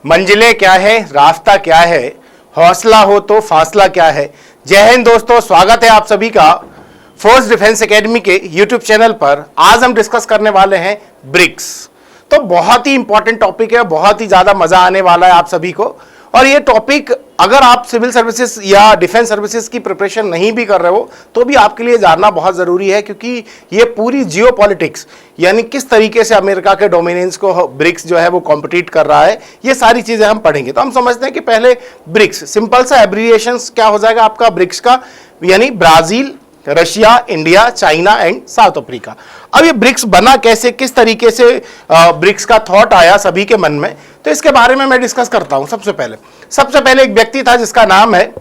मंजिलें क्या है, रास्ता क्या है, हौसला हो तो फासला क्या है। जय हिंद दोस्तों, स्वागत है आप सभी का फोर्स डिफेंस एकेडमी के यूट्यूब चैनल पर। आज हम डिस्कस करने वाले हैं ब्रिक्स। तो बहुत ही इंपॉर्टेंट टॉपिक है, बहुत ही ज्यादा मजा आने वाला है आप सभी को। और ये टॉपिक अगर आप सिविल सर्विसेज या डिफेंस सर्विसेज की प्रिपरेशन नहीं भी कर रहे हो तो भी आपके लिए जानना बहुत जरूरी है, क्योंकि ये पूरी जियोपॉलिटिक्स यानी किस तरीके से अमेरिका के डोमिनेंस को ब्रिक्स जो है वो कॉम्पिटिट कर रहा है, ये सारी चीजें हम पढ़ेंगे। तो हम समझते हैं कि पहले ब्रिक्स, सिंपल सा एब्रिविएशन क्या हो जाएगा आपका ब्रिक्स का, यानी Brazil, Russia, India, China and south Africa. अब ये ब्रिक्स बना कैसे, किस तरीके से ब्रिक्स का थॉट आया सभी के मन में, तो इसके बारे में मैं डिस्कस करता हूं। सबसे पहले एक व्यक्ति था जिसका नाम है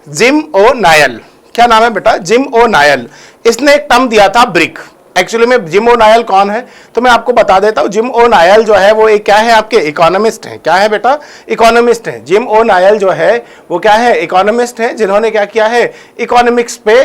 जिम ओ नायल। क्या नाम है बेटा? जिम ओ नायल। इसने एक टर्म दिया था ब्रिक। एक्चुअली में जिम ओ नायल कौन है तो मैं आपको बता देता हूं। जिम ओ नायल जो है वो एक क्या है, आपके इकोनॉमिस्ट हैं। क्या है बेटा? इकोनॉमिस्ट हैं। जिम ओ नायल जो है वो क्या है, इकोनॉमिस्ट हैं, जिन्होंने क्या किया है, इकोनॉमिक्स पे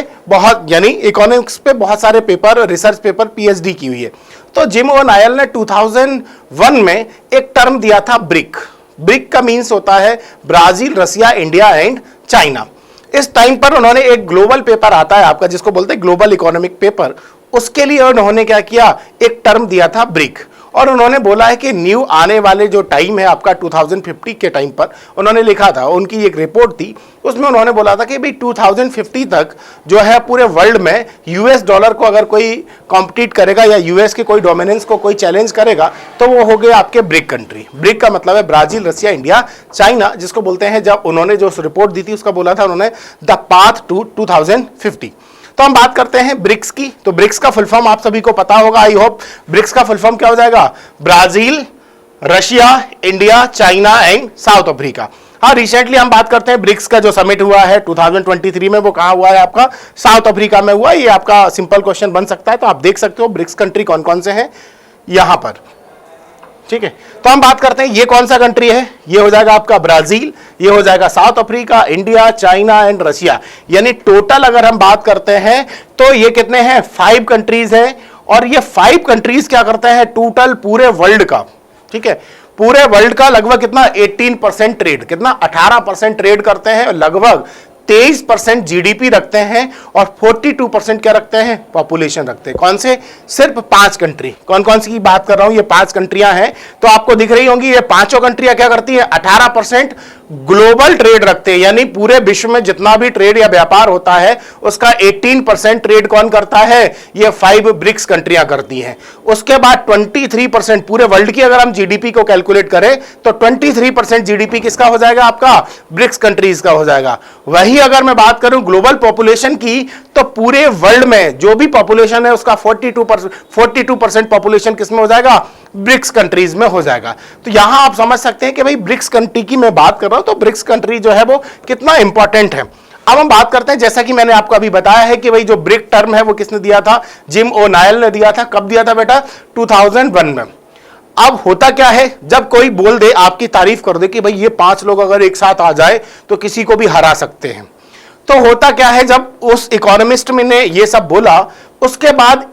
इकोनॉमिक्स पे बहुत सारे पेपर, रिसर्च पेपर, पीएचडी की हुई है। तो जिम ओ नायल ने 2001 में एक टर्म दिया था ब्रिक। ब्रिक का मीन्स होता है Brazil, Russia, India and China. इस टाइम पर उन्होंने एक ग्लोबल पेपर आता है आपका, जिसको बोलते हैं ग्लोबल इकोनॉमिक पेपर, उसके लिए उन्होंने क्या किया, एक टर्म दिया था ब्रिक। और उन्होंने बोला है कि न्यू आने वाले जो टाइम है आपका 2050 के टाइम पर, उन्होंने लिखा था, उनकी एक रिपोर्ट थी, उसमें उन्होंने बोला था कि भाई 2050 तक जो है पूरे वर्ल्ड में यूएस डॉलर को अगर कोई कॉम्पिटिट करेगा या यूएस के कोई डोमिनेंस को कोई चैलेंज करेगा तो वो हो गए आपके ब्रिक कंट्री। ब्रिक का मतलब है ब्राजील, रसिया, इंडिया, चाइना, जिसको बोलते हैं, जब उन्होंने जो रिपोर्ट दी थी उसका बोला था उन्होंने द पाथ टू 2050। तो हम बात करते हैं ब्रिक्स की। तो ब्रिक्स का फुल फॉर्म आप सभी को पता होगा, आई होप। ब्रिक्स का फुल फॉर्म क्या हो जाएगा? Brazil, Russia, India, China and south Africa. हाँ, रिसेंटली हम बात करते हैं ब्रिक्स का जो समिट हुआ है 2023 में, वो कहां हुआ है आपका? साउथ अफ्रीका में हुआ। ये आपका सिंपल क्वेश्चन बन सकता है, तो आप देख सकते हो ब्रिक्स कंट्री कौन कौन से हैं यहां पर। ठीक है, तो हम बात करते हैं ये कौन सा कंट्री है। ये हो जाएगा आपका ब्राजील, ये हो जाएगा south Africa, India, China and Russia. यानी टोटल अगर हम बात करते हैं तो ये कितने हैं? 5 कंट्रीज हैं। और ये 5 कंट्रीज क्या करते हैं टोटल पूरे वर्ल्ड का, ठीक है, पूरे वर्ल्ड का लगभग कितना 18% ट्रेड, कितना 18% ट्रेड करते हैं, लगभग 23% जीडीपी रखते हैं और 42% क्या रखते हैं? पॉपुलेशन रखते हैं। कौन से? सिर्फ 5 कंट्री। कौन कौन सी की बात कर रहा हूं? ये 5 कंट्रियां हैं, तो आपको दिख रही होंगी। ये पांचों कंट्रियां क्या करती हैं? 18% ग्लोबल ट्रेड रखते हैं, यानी पूरे विश्व में जितना भी ट्रेड या व्यापार होता है उसका 18% ट्रेड कौन करता है? ये 5 ब्रिक्स कंट्रियां करती हैं। उसके बाद 23% पूरे वर्ल्ड की अगर हम जीडीपी को कैलकुलेट करें तो 23% जीडीपी किसका हो जाएगा? आपका ब्रिक्स कंट्रीज का हो जाएगा। वही अगर मैं बात करूं ग्लोबल पॉपुलेशन की, तो पूरे वर्ल्ड में जो भी पॉपुलेशन है उसका 42% पॉपुलेशन किसमें हो जाएगा? ब्रिक्स कंट्रीज में हो जाएगा। तो यहां आप समझ सकते हैं कि भाई ब्रिक्स कंट्री की मैं बात कर रहा हूं, तो ब्रिक्स कंट्री जो है वो कितना इंपॉर्टेंट है। अब हम बात करते हैं, जैसा कि मैंने आपको अभी बताया है कि भाई जो ब्रिक टर्म है वो किसने दिया था? जिम ओ नायल ने दिया था। कब दिया था बेटा? 2001 में। अब होता क्या है, जब कोई बोल दे, आपकी तारीफ कर दे कि भाई ये 5 लोग अगर एक साथ आ जाए तो किसी को भी हरा सकते हैं, तो होता क्या है, जब उस इकोनॉमिस्ट ने ये सब बोला, उसके बाद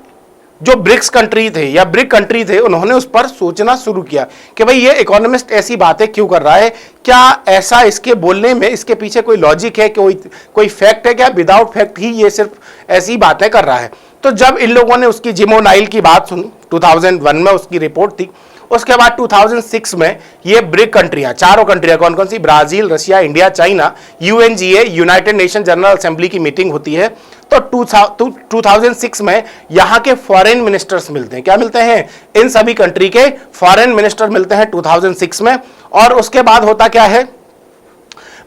जो ब्रिक्स कंट्री थे या ब्रिक कंट्री थे, उन्होंने उस पर सोचना शुरू किया कि भाई ये इकोनॉमिस्ट ऐसी बातें क्यों कर रहा है, क्या ऐसा इसके बोलने में, इसके पीछे कोई लॉजिक है, कोई फैक्ट है क्या? विदाउट फैक्ट ही ये सिर्फ ऐसी बातें कर रहा है। तो जब इन लोगों ने उसकी जिम ओ नायल की बात सुनी, 2001 में उसकी रिपोर्ट थी, उसके बाद 2006 में ये ब्रिक कंट्रियां, चारों कंट्रियां कौन कौन सी? Brazil, Russia, India, China, UNGA, United Nation General Assembly की मीटिंग होती है। तो 2006 में यहां के फॉरेन मिनिस्टर्स मिलते हैं। क्या मिलते हैं? इन सभी कंट्री के फॉरेन मिनिस्टर मिलते हैं 2006 में। और उसके बाद होता क्या है,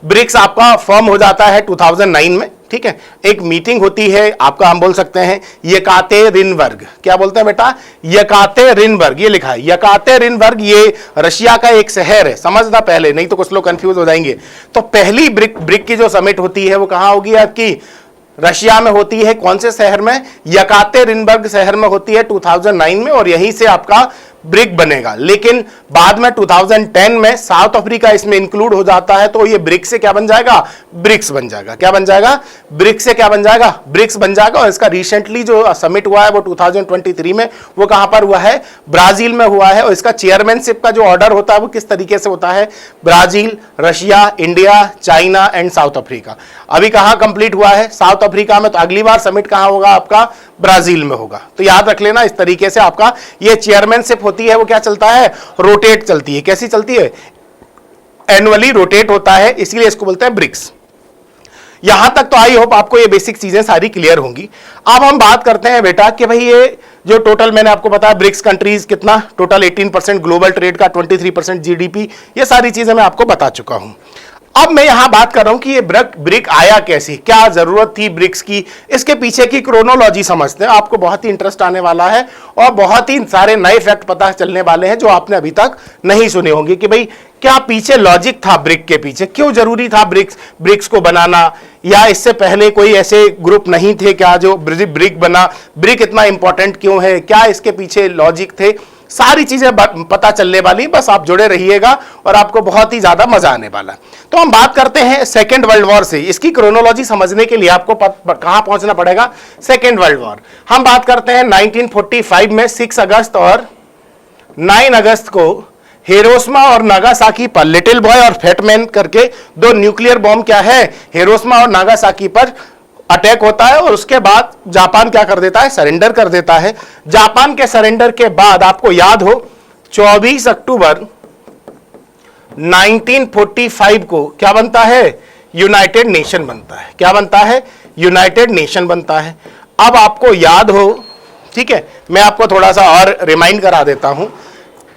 ब्रिक्स आपका फॉर्म हो जाता है 2009 में। ठीक है, एक मीटिंग होती है आपका, हम बोल सकते हैं येकातेरिनबर्ग। क्या बोलते हैं बेटा? येकातेरिनबर्ग। ये लिखा है येकातेरिनबर्ग, ये रशिया का एक शहर है, समझना पहले, नहीं तो कुछ लोग कंफ्यूज हो जाएंगे। तो पहली ब्रिक की जो समिट होती है वो कहां होगी आपकी? रशिया में होती है। कौन से शहर में? येकातेरिनबर्ग शहर में होती है 2009 में। और यहीं से आपका ब्रिक बनेगा, लेकिन बाद में 2010 में साउथ अफ्रीका इसमें इंक्लूड हो जाता है, तो ये ब्रिक्स से क्या बन जाएगा, ब्रिक्स बन जाएगा। क्या बन जाएगा, ब्रिक्स से क्या बन जाएगा, ब्रिक्स बन जाएगा। और इसका रिसेंटली जो समिट हुआ है वो 2023 में, वो कहां पर हुआ है, ब्राजील में हुआ है। और इसका चेयरमैनशिप का जो ऑर्डर होता है वो किस तरीके से होता है, Brazil, Russia, India, China and south Africa. अभी कहां कंप्लीट हुआ है, साउथ अफ्रीका में, तो अगली बार समिट कहां होगा आपका, ब्राजील में होगा। तो याद रख लेना, इस तरीके से आपका ये चेयरमैनशिप होती है वो क्या चलता है, रोटेट चलती है। कैसी चलती है, एनुअली रोटेट होता है, इसीलिए इसको बोलते हैं ब्रिक्स। यहां तक तो आई होप आपको ये बेसिक चीजें सारी क्लियर होंगी। अब हम बात करते हैं बेटा कि भाई ये जो टोटल मैंने आपको बताया ब्रिक्स कंट्रीज कितना, टोटल 18% ग्लोबल ट्रेड का, 23% जीडीपी, ये सारी चीजें मैं आपको बता चुका हूं। अब मैं यहां बात कर रहा हूं कि ये ब्रिक आया कैसे, क्या जरूरत थी ब्रिक्स की, इसके पीछे की क्रोनोलॉजी समझते हैं। आपको बहुत ही इंटरेस्ट आने वाला है और बहुत ही सारे नए फैक्ट पता चलने वाले हैं जो आपने अभी तक नहीं सुने होंगे कि भाई क्या पीछे लॉजिक था ब्रिक के पीछे, क्यों जरूरी था ब्रिक्स को बनाना, या इससे पहले कोई ऐसे ग्रुप नहीं थे क्या जो ब्रिक बना, ब्रिक इतना इंपॉर्टेंट क्यों है, क्या इसके पीछे लॉजिक थे, सारी चीजें पता चलने वाली। बस आप जुड़े रहिएगा और आपको बहुत ही ज्यादा मजा आने वाला है। तो हम बात करते हैं सेकेंड वर्ल्ड वॉर से। इसकी क्रोनोलॉजी समझने के लिए आपको कहां पहुंचना पड़ेगा, सेकेंड वर्ल्ड वॉर। हम बात करते हैं 1945 में 6 अगस्त और 9 अगस्त को हिरोशिमा और नागासाकी पर, लिटिल बॉय और फैट मैन करके दो न्यूक्लियर बॉम्ब क्या है, हिरोशिमा और नागासाकी पर अटैक होता है। और उसके बाद जापान क्या कर देता है, सरेंडर कर देता है। जापान के सरेंडर के बाद आपको याद हो 24 अक्टूबर 1945 को क्या बनता है, यूनाइटेड नेशन बनता है। क्या बनता है, यूनाइटेड नेशन बनता है। अब आपको याद हो, ठीक है, मैं आपको थोड़ा सा और रिमाइंड करा देता हूं,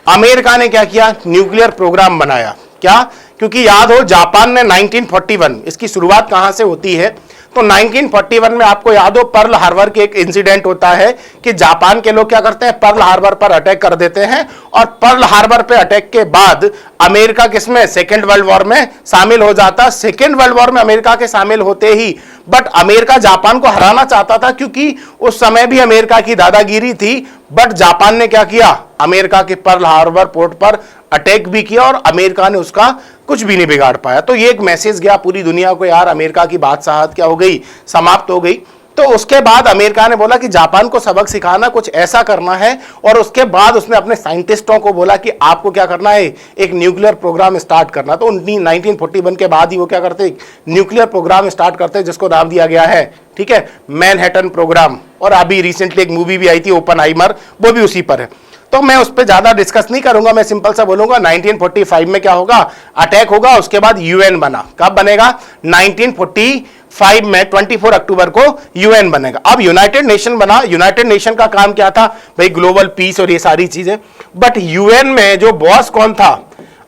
अमेरिका ने क्या किया, न्यूक्लियर प्रोग्राम बनाया। क्या, क्योंकि याद हो जापान ने 1941, इसकी शुरुआत कहां से होती है, तो 1941 में आपको याद हो पर्ल हार्बर के एक इंसिडेंट होता है कि जापान के लोग क्या करते हैं, पर्ल हार्बर पर अटैक कर देते हैं। और पर्ल हार्बर पे अटैक के बाद अमेरिका किसमें, सेकेंड वर्ल्ड वॉर में शामिल हो जाता। सेकेंड वर्ल्ड वॉर में अमेरिका के शामिल होते ही, बट अमेरिका जापान को हराना चाहता था क्योंकि उस समय भी अमेरिका की दादागिरी थी। बट जापान ने क्या किया, अमेरिका के पर्ल हार्बर पोर्ट पर अटैक भी किया और अमेरिका ने उसका कुछ भी नहीं बिगाड़ पाया। तो ये एक मैसेज गया पूरी दुनिया को, यार अमेरिका की बादशाहत क्या हो गई, समाप्त हो गई। तो उसके बाद अमेरिका ने बोला कि जापान को सबक सिखाना, कुछ ऐसा करना है। और उसके बाद उसने अपने साइंटिस्टों को बोला कि आपको क्या करना है, एक न्यूक्लियर प्रोग्राम स्टार्ट करना। तो 1941 के बाद ही वो क्या करते, न्यूक्लियर प्रोग्राम स्टार्ट करते, जिसको नाम दिया गया है, ठीक है, मैनहट्टन प्रोग्राम। और अभी रिसेंटली एक मूवी भी आई थी ओपनहाइमर, वो भी उसी पर है। तो मैं उस पर ज्यादा डिस्कस नहीं करूंगा, मैं सिंपल सा बोलूंगा 1945 में क्या होगा, अटैक होगा। उसके बाद यूएन बना। कब बनेगा, 1945 में 24 अक्टूबर को यूएन बनेगा। अब यूनाइटेड नेशन बना। यूनाइटेड नेशन का काम क्या था भाई, ग्लोबल पीस और ये सारी चीजें। बट यूएन में जो बॉस कौन था,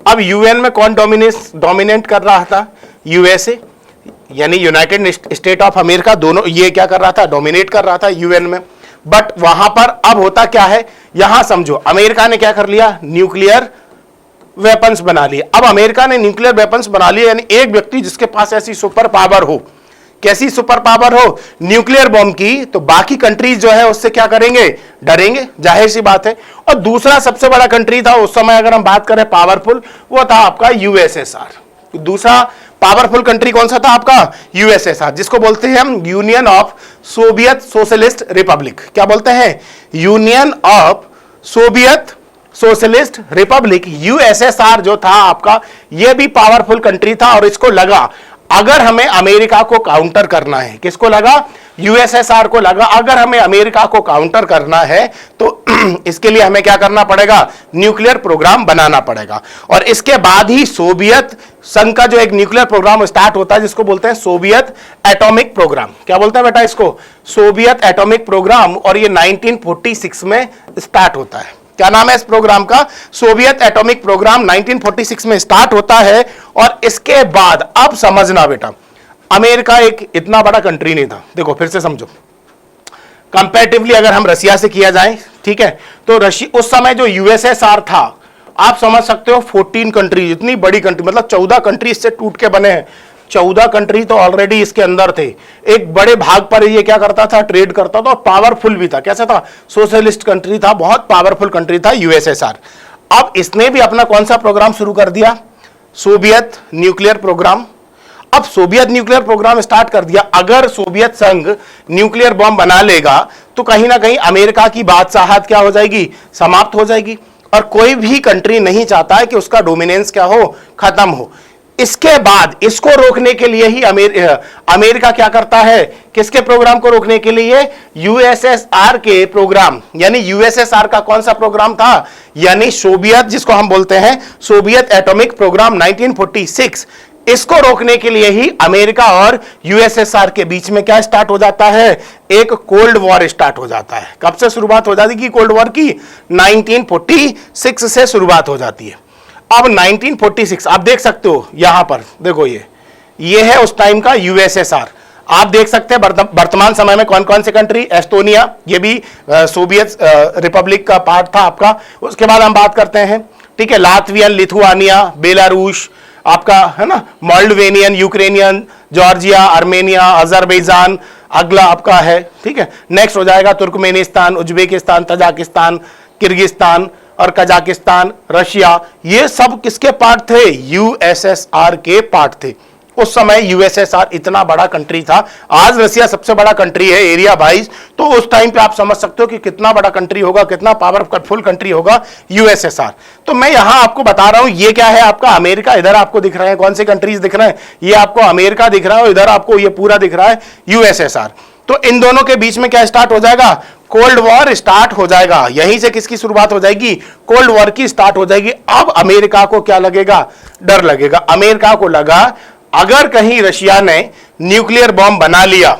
अब यूएन में कौन डोमिनेट कर रहा था, यूएसए यानी यूनाइटेड स्टेट ऑफ अमेरिका, दोनों ये क्या कर रहा था, डोमिनेट कर रहा था यूएन में। बट वहां पर अब होता क्या है, यहां समझो अमेरिका ने क्या कर लिया, न्यूक्लियर वेपन्स बना लिए। अब अमेरिका ने न्यूक्लियर वेपन्स बना लिए, यानी एक व्यक्ति जिसके पास ऐसी सुपर पावर हो, कैसी सुपर पावर हो, न्यूक्लियर बॉम्ब की, तो बाकी कंट्रीज जो है उससे क्या करेंगे, डरेंगे, जाहिर सी बात है। और दूसरा सबसे बड़ा कंट्री था उस समय, अगर हम बात करें पावरफुल, वो था आपका यूएसएसआर। दूसरा पावरफुल कंट्री कौन सा था आपका, यूएसएसआर, जिसको बोलते हैं हम union of Soviet socialist Republic. क्या बोलते हैं, union of Soviet socialist Republic. USSR जो था आपका, यह भी पावरफुल कंट्री था। और इसको लगा अगर हमें अमेरिका को काउंटर करना है, किसको लगा, यूएसएसआर को लगा अगर हमें अमेरिका को काउंटर करना है तो इसके लिए हमें क्या करना पड़ेगा, न्यूक्लियर प्रोग्राम बनाना पड़ेगा। और इसके बाद ही सोवियत संघ का जो एक न्यूक्लियर प्रोग्राम स्टार्ट होता है, जिसको बोलते हैं सोवियत एटॉमिक प्रोग्राम। क्या बोलते हैं बेटा इसको, सोवियत एटॉमिक प्रोग्राम। और ये 1946 में स्टार्ट होता है। क्या नाम है इस प्रोग्राम का, सोवियत एटॉमिक प्रोग्राम 1946 में स्टार्ट होता है। और इसके बाद अब समझना बेटा, अमेरिका एक इतना बड़ा कंट्री नहीं था। देखो फिर से समझो, कंपैरेटिवली अगर हम रशिया से किया जाए, ठीक है, तो उस समय जो यूएसएसआर था, आप समझ सकते हो 14 कंट्री, इतनी बड़ी कंट्री, मतलब 14 कंट्री इससे टूट के बने हैं। 14 कंट्री तो ऑलरेडी इसके अंदर थे। एक बड़े भाग पर ये क्या करता था, ट्रेड करता था और पावरफुल भी था। कैसा था, सोशलिस्ट कंट्री था, बहुत पावरफुल कंट्री था यूएसएसआर। अब इसने भी अपना कौन सा प्रोग्राम शुरू कर दिया, सोवियत न्यूक्लियर प्रोग्राम। अब सोवियत न्यूक्लियर प्रोग्राम स्टार्ट कर दिया। अगर सोवियत संघ न्यूक्लियर बॉम्ब बना लेगा तो कहीं ना कहीं अमेरिका की बादशाहत क्या हो जाएगी, समाप्त हो जाएगी। और कोई भी कंट्री नहीं चाहता है कि उसका डोमिनेंस क्या हो, खत्म हो। इसके बाद इसको रोकने के लिए ही अमेरिका क्या करता है, किसके प्रोग्राम को रोकने के लिए, यूएसएसआर के प्रोग्राम। यानी यूएसएसआर का कौन सा प्रोग्राम था, यानी सोवियत, जिसको हम बोलते हैं सोवियत एटॉमिक प्रोग्राम 1946, इसको रोकने के लिए ही अमेरिका और यूएसएसआर के बीच में क्या स्टार्ट हो जाता है, एक कोल्ड वॉर स्टार्ट हो जाता है। कब से शुरुआत हो जाती है कोल्ड वॉर की, 1946 से शुरुआत हो जाती है। अब 1946 आप देख सकते हो यहां पर, देखो ये है उस टाइम का यूएसएसआर। आप देख सकते हैं वर्तमान समय में कौन कौन से कंट्री, एस्टोनिया, ये भी सोवियत रिपब्लिक का पार्ट था आपका। उसके बाद हम बात करते हैं, ठीक है, लातवियन, लिथुआनिया, बेलारूस आपका है ना, मोल्डोवेनियन, यूक्रेनियन, जॉर्जिया, आर्मेनिया, अजरबैजान अगला आपका है, ठीक है। नेक्स्ट हो जाएगा तुर्कमेनिस्तान, उज्बेकिस्तान, तजाकिस्तान, किर्गिस्तान और कजाकिस्तान, रशिया। ये सब किसके पार्ट थे, यूएसएसआर के पार्ट थे। उस समय यूएसएसआर इतना बड़ा कंट्री था। आज रशिया सबसे बड़ा कंट्री है एरिया वाइज, तो उस टाइम पे आप समझ सकते हो कि कितना बड़ा कंट्री होगा, कितना पावरफुल कंट्री होगा यूएसएसआर। तो मैं यहां आपको बता रहा हूं, ये क्या है आपका अमेरिका, इधर आपको दिख रहे हैं कौन से कंट्रीज दिख रहे हैं, ये आपको अमेरिका दिख रहा है और इधर आपको ये पूरा दिख रहा है यूएसएसआर। तो इन दोनों के बीच में क्या स्टार्ट हो जाएगा, कोल्ड वॉर स्टार्ट हो जाएगा। यहीं से किसकी शुरुआत हो जाएगी, कोल्ड वॉर की स्टार्ट हो जाएगी। अब अमेरिका को क्या लगेगा, डर लगेगा। अमेरिका को लगा अगर कहीं रशिया ने न्यूक्लियर बॉम्ब बना लिया,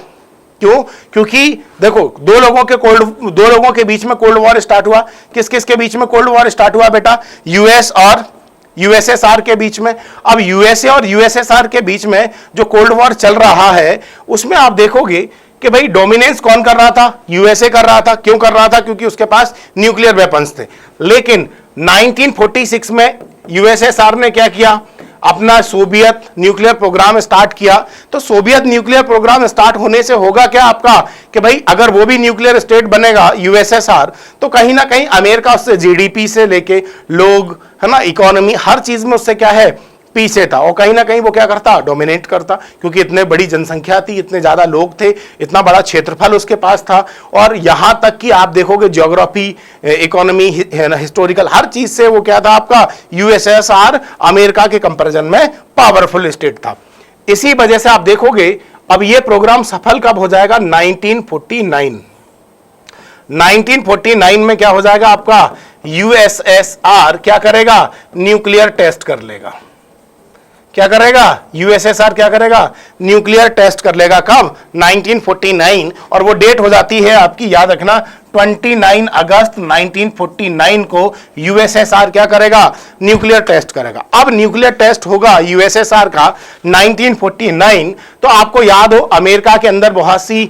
क्यों, क्योंकि देखो दो लोगों के बीच में कोल्ड वॉर स्टार्ट हुआ। किस किस के बीच में कोल्ड वॉर स्टार्ट हुआ बेटा, यूएस और यूएसएसआर के बीच में। अब यूएसए और यूएसएसआर के बीच में जो कोल्ड वॉर चल रहा है, उसमें आप देखोगे कि भाई डोमिनेंस कौन कर रहा था, यूएसए कर रहा था। क्यों कर रहा था, क्योंकि उसके पास न्यूक्लियर वेपन्स थे। लेकिन 1946 में यूएसएसआर ने क्या किया, अपना सोवियत न्यूक्लियर प्रोग्राम स्टार्ट किया। तो सोवियत न्यूक्लियर प्रोग्राम स्टार्ट होने से होगा क्या आपका, कि भाई अगर वो भी न्यूक्लियर स्टेट बनेगा यूएसएसआर, तो कहीं ना कहीं अमेरिका उससे जीडीपी से लेके लोग है ना, इकोनॉमी, हर चीज में उससे क्या है, पीछे था। और कहीं ना कहीं वो क्या करता, डोमिनेट करता, क्योंकि इतने बड़ी जनसंख्या थी, इतने ज्यादा लोग थे, इतना बड़ा क्षेत्रफल उसके पास था। और यहां तक कि आप देखोगे ज्योग्राफी, इकोनॉमी, हिस्टोरिकल, हर चीज से वो क्या था आपका, यूएसएसआर अमेरिका के कंपैरिजन में पावरफुल स्टेट था। इसी वजह से आप देखोगे अब ये प्रोग्राम सफल कब हो जाएगा, 1949 में क्या हो जाएगा आपका, यूएसएसआर क्या करेगा, न्यूक्लियर टेस्ट कर लेगा। क्या करेगा, यूएसएसआर क्या करेगा, न्यूक्लियर टेस्ट कर लेगा। कब, 1949। और वो डेट हो जाती है आपकी, याद रखना, 29 अगस्त 1949 को यूएसएसआर क्या करेगा, न्यूक्लियर टेस्ट करेगा। अब न्यूक्लियर टेस्ट होगा यूएसएसआर का 1949। तो आपको याद हो अमेरिका के अंदर बहुत सी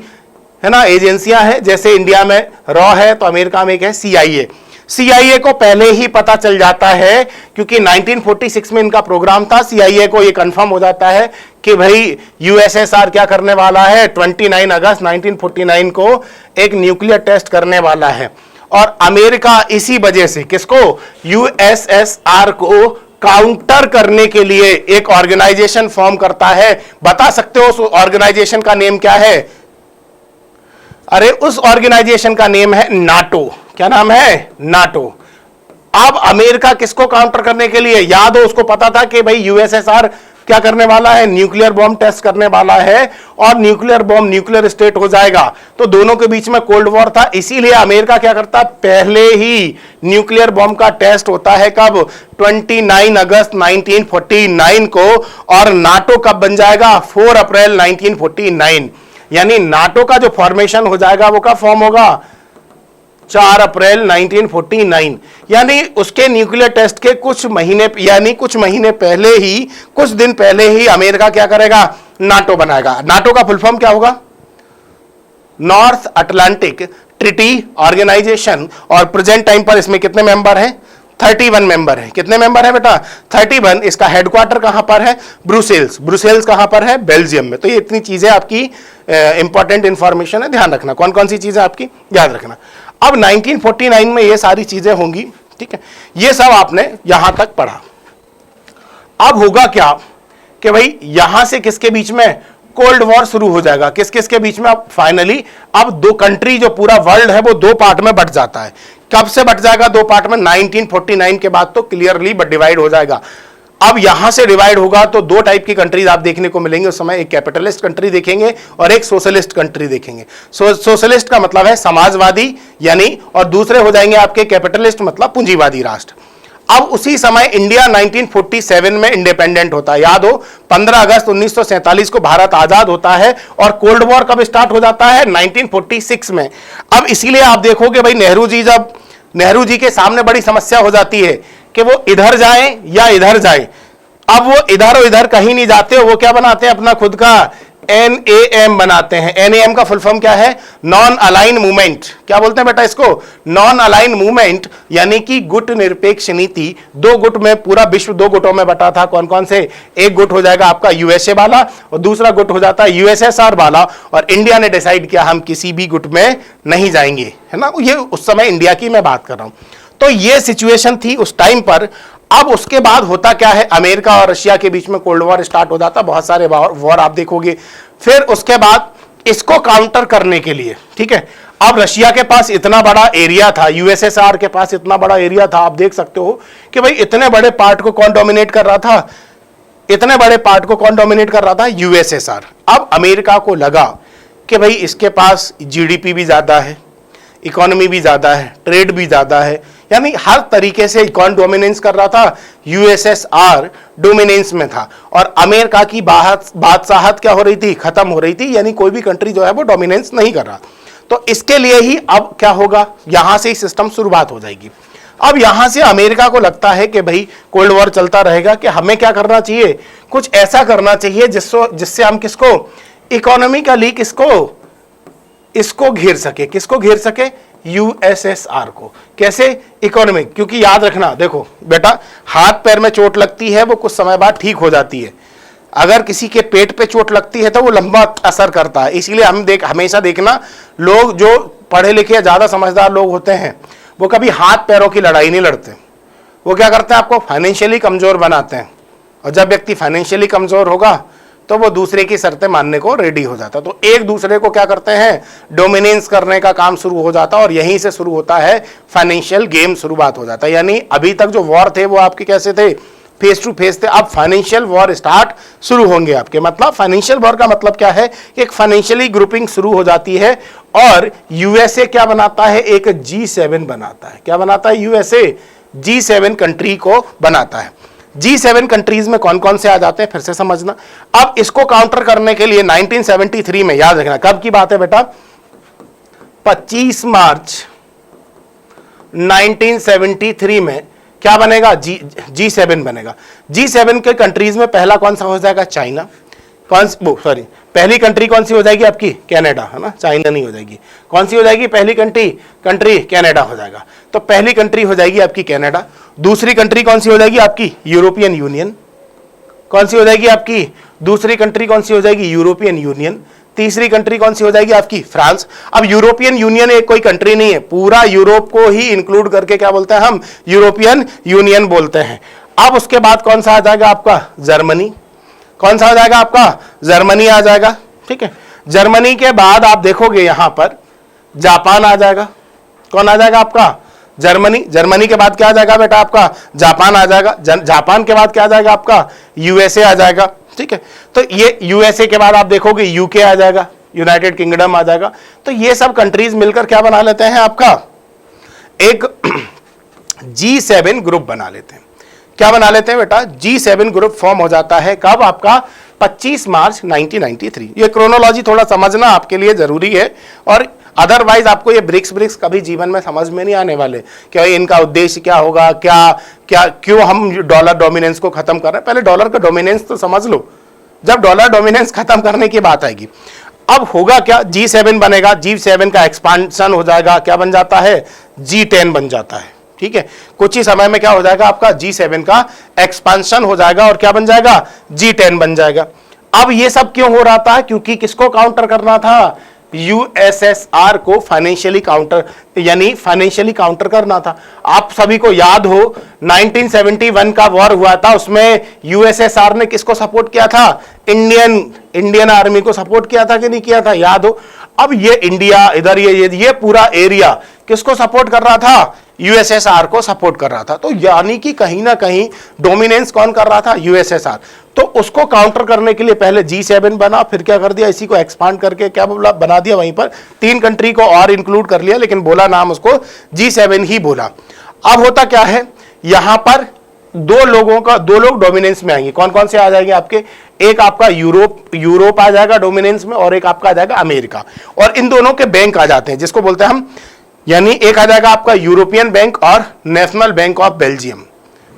है ना एजेंसियां हैं, जैसे इंडिया में रॉ है, तो अमेरिका में एक है सीआईए। सीआईए को पहले ही पता चल जाता है, क्योंकि 1946 में इनका प्रोग्राम था। सीआईए को ये कंफर्म हो जाता है कि भाई यूएसएसआर क्या करने वाला है, 29 अगस्त 1949 को एक न्यूक्लियर टेस्ट करने वाला है। और अमेरिका इसी वजह से किसको, यूएसएसआर को काउंटर करने के लिए एक ऑर्गेनाइजेशन फॉर्म करता है। बता सकते हो उस ऑर्गेनाइजेशन का नेम क्या है, अरे उस ऑर्गेनाइजेशन का नेम है नाटो। क्या नाम है, नाटो। अब अमेरिका किसको काउंटर करने के लिए, याद हो उसको पता था कि भाई यूएसएसआर क्या करने वाला है, न्यूक्लियर बॉम्ब टेस्ट करने वाला है, और न्यूक्लियर बॉम्ब न्यूक्लियर स्टेट हो जाएगा। तो दोनों के बीच में कोल्ड वॉर था। इसीलिए अमेरिका क्या करता, पहले ही न्यूक्लियर बॉम्ब का टेस्ट होता है। कब, 29 अगस्त 1949 को। और नाटो कब बन जाएगा, 4 अप्रैल 1949। यानी नाटो का जो फॉर्मेशन हो जाएगा वो कब फॉर्म होगा, 4 अप्रैल 1949। यानी उसके न्यूक्लियर टेस्ट के कुछ महीने पहले ही, कुछ दिन पहले ही अमेरिका क्या करेगा, नाटो बनाएगा। नाटो का फुल फॉर्म क्या होगा, नॉर्थ अटलांटिक ट्रीटी ऑर्गेनाइजेशन। और प्रेजेंट टाइम पर इसमें कितने मेंबर हैं, 31 मेंबर है। कितने मेंबर है बेटा? 31। इसका हेडक्वार्टर कहां पर है? ब्रुसेल्स। ब्रुसेल्स कहां पर है? बेल्जियम में। तो ये इतनी चीजें आपकी इंपॉर्टेंट इंफॉर्मेशन है, ध्यान रखना। कौन कौन सी चीजें आपकी याद रखना। अब 1949 में ये सारी चीजें होंगी, ठीक है, ये सब आपने यहां तक पढ़ा। अब होगा क्या कि भाई यहां से किसके बीच में कोल्ड वॉर शुरू हो जाएगा? किस किस के बीच में? अब फाइनली अब दो कंट्री, जो पूरा वर्ल्ड है वो दो पार्ट में बट जाता है। कब से बट जाएगा दो पार्ट में? 1949 के बाद तो क्लियरली डिवाइड हो जाएगा। अब यहां से डिवाइड होगा तो दो टाइप की कंट्रीज आप देखने को मिलेंगे उस समय। एक कैपिटलिस्ट कंट्री देखेंगे और एक सोशलिस्ट कंट्री देखेंगे। सोशलिस्ट का मतलब है समाजवादी यानी, और दूसरे हो जाएंगे आपके कैपिटलिस्ट मतलब पूंजीवादी राष्ट्र। अब उसी समय इंडिया 1947 में इंडिपेंडेंट होता है। याद हो, 15 अगस्त 1947 को भारत आजाद होता है। और कोल्ड वॉर कब स्टार्ट हो जाता है? 1946 में। अब इसीलिए आप देखोगे भाई नेहरू जी के सामने बड़ी समस्या हो जाती है कि वो इधर जाएं या इधर जाएं। अब वो इधर और इधर कहीं नहीं जाते, वो क्या बनाते हैं? अपना खुद का NAM बनाते हैं। NAM का फुल फॉर्म क्या है? Non align movement. क्या बोलते हैं बेटा इसको? नॉन अलाइन मूवमेंट, यानी कि गुट निरपेक्ष नीति। दो गुट में, पूरा विश्व दो गुटों में बटा था। कौन कौन से? एक गुट हो जाएगा आपका USA वाला और दूसरा गुट हो जाता है USSR वाला। और इंडिया ने डिसाइड किया हम किसी भी गुट में नहीं जाएंगे, है ना। ये उस समय इंडिया की मैं बात कर रहा हूं। तो ये सिचुएशन थी उस टाइम पर। अब उसके बाद होता क्या है? अमेरिका और रशिया के बीच में कोल्ड वॉर स्टार्ट हो जाता, बहुत सारे वॉर आप देखोगे। फिर उसके बाद इसको काउंटर करने के लिए, ठीक है, अब रशिया के पास इतना बड़ा एरिया था, USSR के पास इतना बड़ा एरिया था। आप देख सकते हो कि भाई इतने बड़े पार्ट को कौन डोमिनेट कर रहा था? इतने बड़े पार्ट को कौन डोमिनेट कर रहा था? USSR। अब अमेरिका को लगा कि भाई इसके पास GDP भी ज्यादा है, इकोनॉमी भी ज्यादा है, ट्रेड भी ज्यादा है, यानी हर तरीके से कौन डोमिनेंस कर रहा था? USSR डोमिनेंस में था। और अमेरिका की बादशाहत क्या हो रही थी? खत्म हो रही थी, यानी कोई भी कंट्री जो है वो डोमिनेंस नहीं कर रहा। तो इसके लिए ही अब क्या होगा? यहां से ही सिस्टम शुरुआत हो जाएगी। अब यहां से अमेरिका को लगता है कि भाई कोल्ड वॉर चलता रहेगा, कि हमें क्या करना चाहिए? कुछ ऐसा करना चाहिए जिससे हम किसको इकोनॉमिकली इसको घेर सके। किसको घेर सके? USSR को। कैसे? इकोनॉमिक। क्योंकि याद रखना, देखो बेटा, हाथ पैर में चोट लगती है वो कुछ समय बाद ठीक हो जाती है। अगर किसी के पेट पे चोट लगती है तो वो लंबा असर करता है। इसीलिए हमेशा देखना, लोग जो पढ़े लिखे ज्यादा समझदार लोग होते हैं वो कभी हाथ पैरों की लड़ाई नहीं लड़ते। वो क्या करते हैं? आपको फाइनेंशियली कमजोर बनाते हैं। और जब व्यक्ति फाइनेंशियली कमजोर होगा तो वो दूसरे की शर्तें मानने को रेडी हो जाता। तो एक दूसरे को क्या करते हैं? डोमिनेंस करने का काम शुरू हो जाता। और यहीं से शुरू होता है फाइनेंशियल गेम, शुरुआत हो जाता है। यानी अभी तक जो वॉर थे वो आपके कैसे थे? फेस टू फेस थे। अब फाइनेंशियल वॉर स्टार्ट शुरू होंगे आपके। मतलब फाइनेंशियल वॉर का मतलब क्या है? एक फाइनेंशियली ग्रुपिंग शुरू हो जाती है। और USA क्या बनाता है? एक G7 बनाता है। क्या बनाता है? USA G7 कंट्री को बनाता है। G7 कंट्रीज में कौन कौन से आ जाते हैं फिर से समझना। अब इसको काउंटर करने के लिए 1973 में, याद रखना कब की बात है बेटा? 25 मार्च 1973 में क्या बनेगा? G7 बनेगा। G7 के कंट्रीज में पहला कौन सा हो जाएगा? चाइना। पहली कंट्री कौन सी हो जाएगी आपकी? कनाडा, है ना, चाइना नहीं हो जाएगी। कौन सी हो जाएगी पहली कंट्री? कनाडा हो जाएगा। तो पहली कंट्री हो जाएगी आपकी कनाडा। दूसरी कंट्री कौन सी हो जाएगी आपकी? European union. कौन सी हो जाएगी आपकी दूसरी कंट्री? कौन सी हो जाएगी? European union. तीसरी कंट्री कौन सी हो जाएगी आपकी? फ्रांस। अब यूरोपियन यूनियन एक कोई कंट्री नहीं है, पूरा यूरोप को ही इंक्लूड करके क्या बोलते हैं हम? यूरोपियन यूनियन बोलते हैं। अब उसके बाद कौन सा आ जाएगा आपका? जर्मनी। कौन सा आ जाएगा आपका? जर्मनी आ जाएगा, ठीक है। जर्मनी के बाद आप देखोगे यहां पर जापान आ जाएगा। कौन आ जाएगा आपका? जर्मनी। जर्मनी के बाद क्या आ जाएगा बेटा आपका? जापान आ जाएगा। जापान के बाद क्या आ जाएगा आपका? USA आ जाएगा, ठीक है। तो ये USA के बाद आप देखोगे UK आ जाएगा, यूनाइटेड किंगडम आ जाएगा। तो ये सब कंट्रीज मिलकर क्या बना लेते हैं आपका? एक G7 ग्रुप बना लेते हैं। क्या बना लेते हैं बेटा? G7 ग्रुप फॉर्म हो जाता है। कब आपका? 25 मार्च 1993। ये क्रोनोलॉजी थोड़ा समझना आपके लिए जरूरी है। और अदरवाइज आपको ये ब्रिक्स कभी जीवन में समझ में नहीं आने वाले कि इनका उद्देश्य क्या होगा, क्यों हम डॉलर डोमिनेंस को खत्म कर रहे हैं। पहले डॉलर का डोमिनेंस तो समझ लो, जब डॉलर डोमिनेंस खत्म करने की बात आएगी। अब होगा क्या? G7 बनेगा। G7 का एक्सपांशन हो जाएगा, क्या बन जाता है? G10 बन जाता है, ठीक है, कुछ ही समय में क्या हो जाएगा आपका G7 का एक्सपेंशन हो जाएगा और क्या बन जाएगा, G10 बन जाएगा। अब ये सब क्यों हो रहा था, क्योंकि किसको काउंटर करना था, यूएसएसआर को फाइनेंशियली काउंटर, यानी फाइनेंशियली काउंटर करना था। आप सभी को याद हो 1971 का वॉर हुआ था, उसमें यूएसएसआर ने किसको सपोर्ट किया था, इंडियन आर्मी को सपोर्ट किया था कि नहीं किया था, याद हो। अब ये इंडिया इधर ये पूरा एरिया किसको सपोर्ट कर रहा था, यूएसएसआर को सपोर्ट कर रहा था। तो यानी कि कहीं ना कहीं डोमिनेंस कौन कर रहा था, यूएसएसआर। तो उसको काउंटर करने के लिए पहले G7 बना, फिर क्या कर दिया, इसी को एक्सपांड करके क्या बोला, बना दिया, वहीं पर 3 कंट्री को और इंक्लूड कर लिया, लेकिन बोला नाम उसको G7 ही बोला। अब होता क्या है, यहां पर दो लोग डोमिनेंस में आएंगे। कौन कौन से आ जाएंगे आपके, एक आपका यूरोप आ जाएगा डोमिनेंस में, और एक आपका आ जाएगा अमेरिका। और इन दोनों के बैंक आ जाते हैं, जिसको बोलते हैं हम, यानी एक आ जाएगा आपका यूरोपियन बैंक और नेशनल बैंक ऑफ बेल्जियम।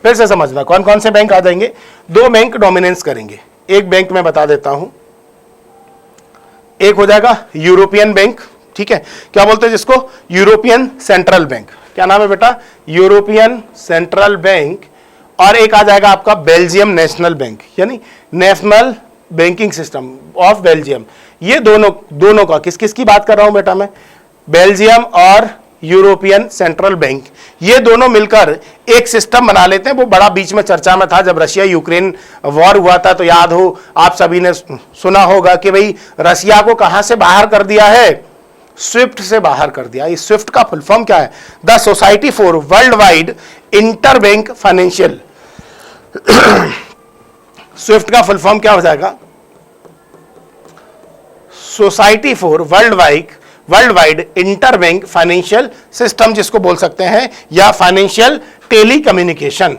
फिर से समझना कौन कौन से बैंक आ जाएंगे, 2 बैंक डोमिनेंस करेंगे। एक बैंक मैं बता देता हूं, एक हो जाएगा यूरोपियन बैंक, ठीक है, क्या बोलते हैं जिसको, यूरोपियन सेंट्रल बैंक। क्या नाम है बेटा, यूरोपियन सेंट्रल बैंक। और एक आ जाएगा आपका बेल्जियम नेशनल बैंक, यानी national banking system of Belgium. ये दोनों का किस किस की बात कर रहा हूं बेटा मैं, बेल्जियम और यूरोपियन सेंट्रल बैंक, ये दोनों मिलकर एक सिस्टम बना लेते हैं। वो बड़ा बीच में चर्चा में था जब रशिया यूक्रेन वॉर हुआ था, तो याद हो आप सभी ने सुना होगा कि भाई रशिया को कहां से बाहर कर दिया है, स्विफ्ट से बाहर कर दिया। इस स्विफ्ट का फुल फॉर्म क्या है, the society for world wide interbank financial. Swift का फुल फॉर्म क्या हो जाएगा, society for world wide interbank financial system जिसको बोल सकते हैं, या फाइनेंशियल टेलीकम्युनिकेशन।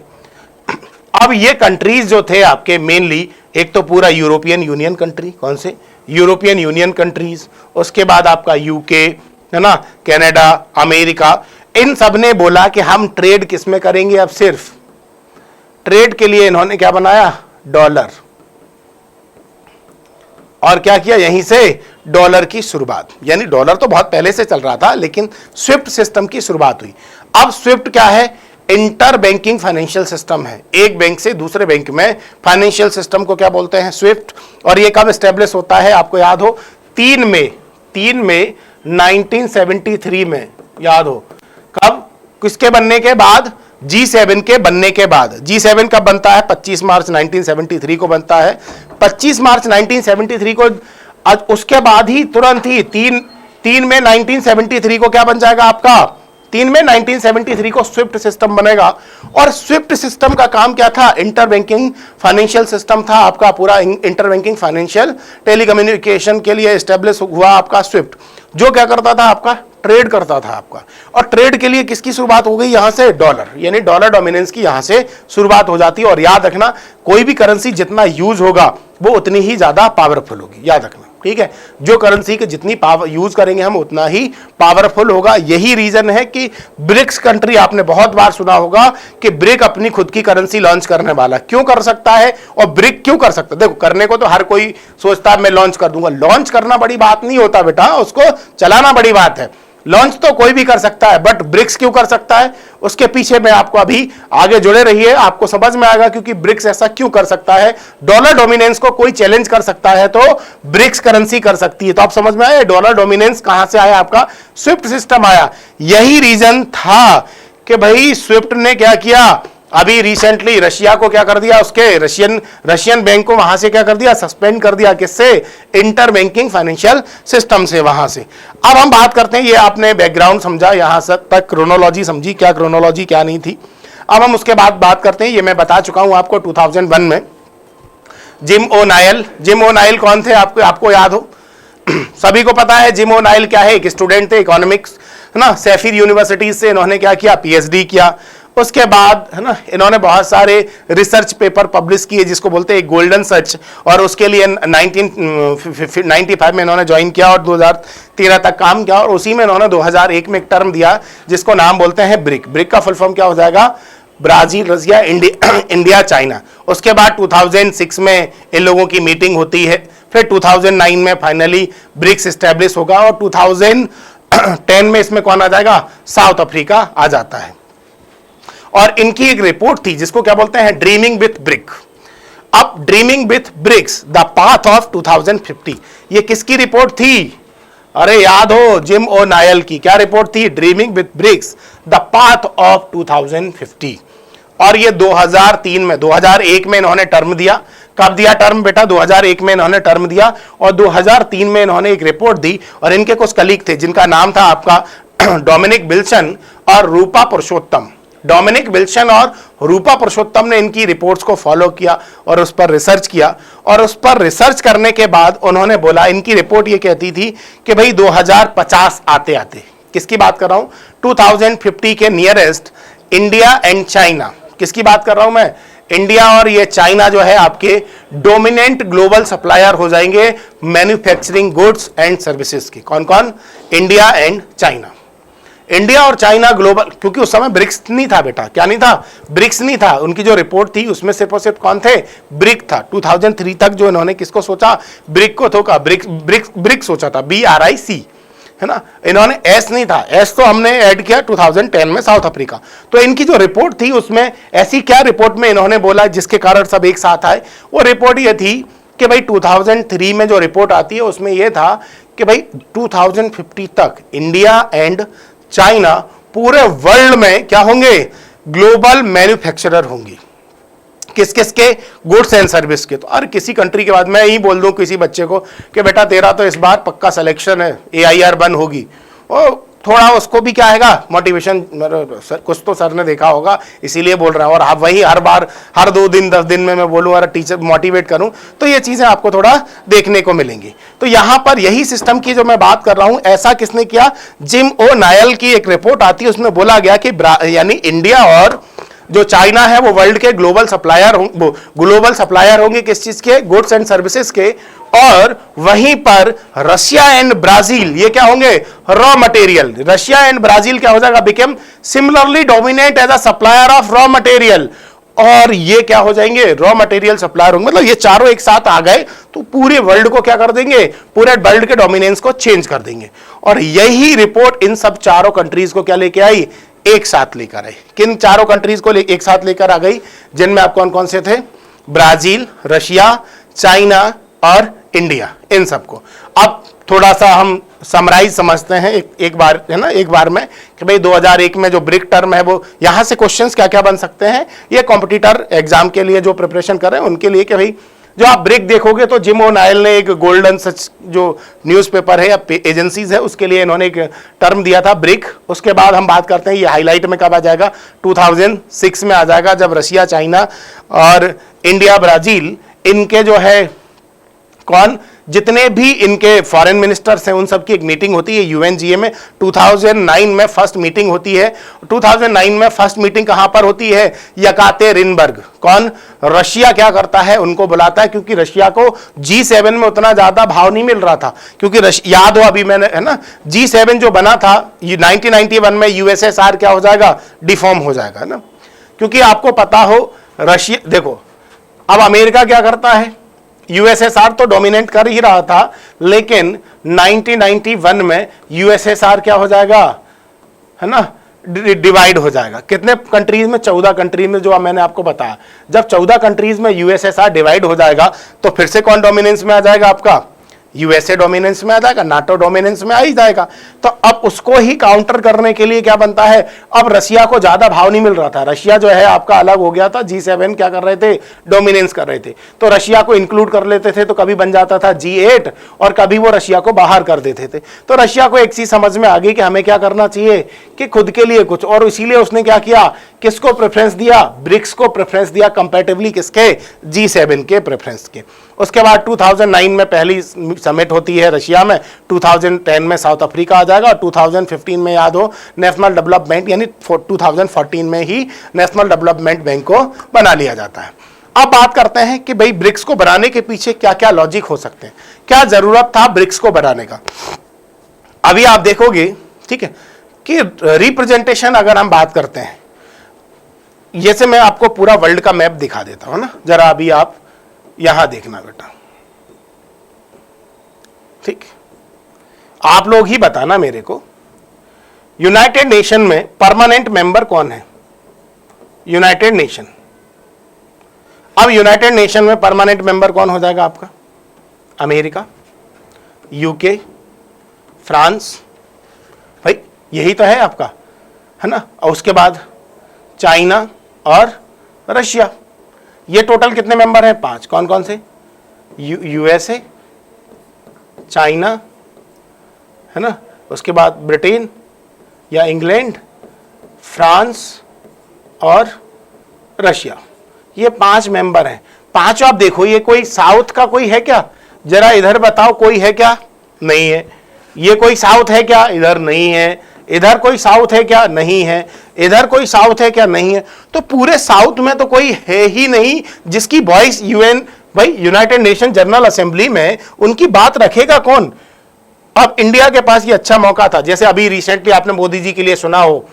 अब ये कंट्रीज जो थे आपके मेनली, एक तो पूरा यूरोपियन यूनियन कंट्री, कौन से, यूरोपियन यूनियन कंट्रीज, उसके बाद आपका यूके है ना, कनाडा, अमेरिका, इन सब ने बोला कि हम ट्रेड किस में करेंगे, अब सिर्फ ट्रेड के लिए इन्होंने क्या बनाया, डॉलर। और क्या किया, यहीं से डॉलर की शुरुआत, यानी डॉलर तो बहुत पहले से चल रहा था, लेकिन स्विफ्ट सिस्टम की शुरुआत हुई। अब स्विफ्ट क्या है, इंटर बैंकिंग फाइनेंशियल सिस्टम है, एक बैंक से दूसरे बैंक में फाइनेंशियल सिस्टम को क्या बोलते हैं, स्विफ्ट। और ये कब एस्टेब्लिश होता है, आपको याद हो 3 मई 1973 में, याद हो कब, किसके बनने के बाद, G7 के बनने के बाद। G7 कब बनता है, 25 मार्च 1973 को बनता है। 25 मार्च 1973 को, उसके बाद ही तुरंत ही 3 मई 1973 को क्या बन जाएगा आपका, 3 मई 1973 को स्विफ्ट सिस्टम बनेगा। और स्विफ्ट सिस्टम का काम क्या था, इंटर बैंकिंग फाइनेंशियल सिस्टम था आपका, पूरा इंटर बैंकिंग फाइनेंशियल टेलीकम्युनिकेशन के लिए एस्टेब्लिश हुआ आपका स्विफ्ट, जो क्या करता था आपका, ट्रेड करता था आपका। और ट्रेड के लिए किसकी शुरुआत हो गई, यहां से डॉलर, यानी डॉलर डोमिनेंस की यहां से शुरुआत हो जाती है। और याद रखना, कोई भी करेंसी जितना यूज होगा वो उतनी ही ज्यादा पावरफुल होगी, याद रखना, ठीक है। जो करेंसी के जितनी पावर यूज करेंगे हम उतना ही पावरफुल होगा। यही रीजन है कि ब्रिक्स कंट्री, आपने बहुत बार सुना होगा कि ब्रिक अपनी खुद की करेंसी लॉन्च करने वाला, क्यों कर सकता है और ब्रिक क्यों कर सकता है। देखो, करने को तो हर कोई सोचता है मैं लॉन्च कर दूंगा, लॉन्च करना बड़ी बात नहीं होता बेटा, उसको चलाना बड़ी बात है। लॉन्च तो कोई भी कर सकता है, बट ब्रिक्स क्यों कर सकता है, उसके पीछे में आपको अभी आगे जुड़े रहिए, आपको समझ में आएगा क्योंकि ब्रिक्स ऐसा क्यों कर सकता है। डॉलर डोमिनेंस को कोई चैलेंज कर सकता है तो ब्रिक्स करेंसी कर सकती है। तो आप समझ में आए डॉलर डोमिनेंस कहां से आया, आपका स्विफ्ट सिस्टम आया। यही रीजन था कि भाई स्विफ्ट ने क्या किया, अभी रिसेंटली रशिया को क्या कर दिया, उसके रशियन बैंक को वहां से क्या कर दिया, सस्पेंड कर दिया, किससे, इंटर बैंकिंग फाइनेंशियल सिस्टम से, वहां से। अब हम बात करते हैं, ये आपने बैकग्राउंड समझा, यहां तक क्रोनोलॉजी समझी, क्या क्रोनोलॉजी क्या नहीं थी। अब हम उसके बाद बात करते हैं, ये मैं बता चुका हूं आपको 2001 में जिम ओ'नाइल कौन थे, आपको याद हो, सभी को पता है जिम ओ'नाइल क्या है, एक स्टूडेंट थे इकोनॉमिक्स, है ना, शेफील्ड यूनिवर्सिटी से इन्होंने क्या किया, PhD किया। उसके बाद है ना, इन्होंने बहुत सारे रिसर्च पेपर पब्लिश किए जिसको बोलते हैं गोल्डन सर्च, और उसके लिए 1995 में इन्होंने ज्वाइन किया और 2013 तक काम किया। और उसी में इन्होंने 2001 में एक टर्म दिया जिसको नाम बोलते हैं ब्रिक का फुल फॉर्म क्या हो जाएगा, ब्राजील, रशिया, इंडिया, चाइना। उसके बाद 2006 में इन लोगों की मीटिंग होती है, फिर 2009 में फाइनली ब्रिक्स एस्टेब्लिश होगा, और 2010 में इसमें कौन आ जाएगा, साउथ अफ्रीका आ जाता है। और इनकी एक रिपोर्ट थी जिसको क्या बोलते हैं, ड्रीमिंग विथ ब्रिक। अब dreaming with BRICS the path of 2050, ये किसकी रिपोर्ट थी? अरे याद हो, जिम ओ नायल की। क्या रिपोर्ट थी? Dreaming with BRICS the path of 2050। और ये 2003 में, 2001 में इन्होंने टर्म दिया। कब दिया टर्म बेटा? 2001 में इन्होंने टर्म दिया और 2003 में इन्होंने एक रिपोर्ट दी। और इनके कुछ कलीग थे जिनका नाम था आपका डोमिनिक विल्सन और रूपा पुरुषोत्तम। डोमिनिक विल्सन और रूपा पुरुषोत्तम ने इनकी रिपोर्ट्स को फॉलो किया और उस पर रिसर्च किया। और उस पर रिसर्च करने के बाद उन्होंने बोला, इनकी रिपोर्ट ये कहती थी कि भाई 2050 आते आते, किसकी बात कर रहा हूं? 2050 के नियरेस्ट इंडिया एंड चाइना। किसकी बात कर रहा हूं मैं? इंडिया और ये चाइना जो है आपके डोमिनेंट ग्लोबल सप्लायर हो जाएंगे मैन्युफैक्चरिंग गुड्स एंड सर्विसेज के। कौन कौन? India and China. इंडिया और चाइना ग्लोबल, क्योंकि उस समय ब्रिक्स नहीं था बेटा। क्या नहीं था? ब्रिक्स नहीं था। उनकी जो रिपोर्ट थी उसमें सिर्फ और सिर्फ कौन थे? ब्रिक था। 2003 तक जो इन्होंने किसको सोचा? ब्रिक को थोका, ब्रिक सोचा था, BRIC, है ना। इन्होंने एस नहीं था, एस तो हमने ऐड किया 2010 में साउथ अफ्रीका। तो इनकी जो रिपोर्ट थी उसमें ऐसी क्या रिपोर्ट में इन्होंने बोला जिसके कारण सब एक साथ आए? वो रिपोर्ट ये थी कि भाई 2003 में जो रिपोर्ट आती है उसमें यह था कि भाई 2050 तक इंडिया एंड चाइना पूरे वर्ल्ड में क्या होंगे? ग्लोबल मैन्युफैक्चरर होंगी। किस किस के? गुड्स एंड सर्विस के। तो अरे किसी कंट्री के बाद मैं ही बोल दूं किसी बच्चे को कि बेटा तेरा तो इस बार पक्का सिलेक्शन है, AIR बन होगी, और थोड़ा उसको भी क्या आएगा? मोटिवेशन। कुछ तो सर ने देखा होगा इसीलिए बोल रहा हूं। और आप वही हर बार हर 2 दिन 10 दिन में मैं बोलूँ और टीचर मोटिवेट करूं तो ये चीजें आपको थोड़ा देखने को मिलेंगी। तो यहां पर यही सिस्टम की जो मैं बात कर रहा हूं, ऐसा किसने किया? जिम ओ नायल की एक रिपोर्ट आती है, उसमें बोला गया कि यानी इंडिया और जो चाइना है वो वर्ल्ड के ग्लोबल सप्लायर होंगे। किस चीज के? गुड्स एंड सर्विसेज के। और वहीं पर रशिया एंड ब्राजील ये क्या होंगे? Raw material. Russia and Brazil क्या हो जाएगा? Become similarly dominate as a supplier of raw material. और ये क्या हो जाएंगे? रॉ मटेरियल सप्लायर होंगे। मतलब ये चारों एक साथ आ गए तो पूरे वर्ल्ड को क्या कर देंगे? पूरे वर्ल्ड के डोमिनेंस को चेंज कर देंगे। और यही रिपोर्ट इन सब चारों कंट्रीज को क्या लेके आई? एक साथ लेकर आई। किन चारों कंट्रीज को एक साथ लेकर आ गई? जिनमें आप कौन कौन से थे? ब्राजील, रशिया, चाइना और इंडिया, इन सबको। अब थोड़ा सा हम समराइज समझते हैं एक बार, है ना, एक बार में कि भाई 2001 में जो ब्रिक टर्म है वो यहां से क्वेश्चंस क्या क्या बन सकते हैं। ये कॉम्पिटिटर एग्जाम के लिए जो प्रिपरेशन कर रहे हैं उनके लिए कि भाई जो आप ब्रिक देखोगे तो जिम ओ नायल ने एक गोल्डन सच जो न्यूज़पेपर है या एजेंसीज है उसके लिए इन्होंने एक टर्म दिया था ब्रिक। उसके बाद हम बात करते हैं ये हाईलाइट में कब आ जाएगा? 2006 में आ जाएगा, जब रशिया, चाइना और इंडिया, ब्राजील, इनके जो है कौन, जितने भी इनके फॉरेन मिनिस्टर्स हैं उन सब की एक मीटिंग होती है UNGA में। 2009 में फर्स्ट मीटिंग होती है। 2009 में फर्स्ट मीटिंग कहां पर होती है? यकातेरिनबर्ग। कौन? रशिया क्या करता है? उनको बुलाता है, क्योंकि रशिया को G7 में उतना ज्यादा भाव नहीं मिल रहा था। क्योंकि याद हो अभी मैंने, है ना, G7 जो बना था 1991 में, USSR क्या हो जाएगा? डिफॉर्म हो जाएगा ना। क्योंकि आपको पता हो रशिया, देखो अब अमेरिका क्या करता है? USSR तो डोमिनेट कर ही रहा था, लेकिन 1991 में USSR क्या हो जाएगा? है ना, डिवाइड हो जाएगा। कितने कंट्रीज में? 14 कंट्रीज में, जो मैंने आपको बताया। जब 14 कंट्रीज में USSR डिवाइड हो जाएगा तो फिर से कौन डोमिनेंस में आ जाएगा? आपका USA डोमिनेंस में आ जाएगा, नाटो डोमिनेंस में आ ही जाएगा। तो अब उसको ही काउंटर करने के लिए क्या बनता है? अब रशिया को ज्यादा भाव नहीं मिल रहा था। रशिया जो है आपका अलग हो गया था, G7 क्या कर रहे थे? डोमिनेंस कर रहे थे। तो रशिया को इंक्लूड कर लेते थे तो कभी बन जाता था G8 और कभी वो रशिया को बाहर कर देते थे। तो रशिया को एक चीज समझ में आ गई कि हमें क्या करना चाहिए कि खुद के लिए कुछ, और इसीलिए उसने क्या किया? किसको प्रेफरेंस दिया? ब्रिक्स को प्रेफरेंस दिया कंपैरेटिवली किसके? G7 के प्रेफरेंस के। उसके बाद 2009 में पहली समिट होती है रशिया में, 2010 में साउथ अफ्रीका आ जाएगा और 2015 में याद हो नेशनल डेवलपमेंट यानी 2014 में ही नेशनल डेवलपमेंट बैंक को बना लिया जाता है। अब बात करते हैं कि भाई ब्रिक्स को बनाने के पीछे क्या क्या लॉजिक हो सकते हैं, क्या जरूरत था ब्रिक्स को बनाने का। अभी आप देखोगे, ठीक है, कि रिप्रेजेंटेशन अगर हम बात करते हैं, जैसे मैं आपको पूरा वर्ल्ड का मैप दिखा देता हूं ना, जरा अभी आप यहां देखना बेटा, ठीक, आप लोग ही बताना मेरे को, यूनाइटेड नेशन में परमानेंट मेंबर कौन है? United nation. अब यूनाइटेड नेशन में परमानेंट मेंबर कौन हो जाएगा आपका? अमेरिका, यूके, फ्रांस, भाई यही तो है आपका, है ना। और उसके बाद चाइना और रशिया। ये टोटल कितने मेंबर हैं? 5। कौन कौन से? यूएसए, चाइना, है ना, उसके बाद ब्रिटेन या इंग्लैंड, फ्रांस और रशिया। ये 5 मेंबर हैं। 5 आप देखो, ये कोई साउथ का कोई है क्या? जरा इधर बताओ, कोई है क्या? नहीं है। ये कोई साउथ है क्या? इधर नहीं है। इधर कोई साउथ है क्या? नहीं है। इधर कोई साउथ है क्या? नहीं है। तो पूरे साउथ में तो कोई है ही नहीं जिसकी वॉइस यूएन, भाई यूनाइटेड नेशन जनरल असेंबली में उनकी बात रखेगा कौन? अब इंडिया के पास ये अच्छा मौका था, जैसे अभी रिसेंटली आपने मोदी जी के लिए सुना हो,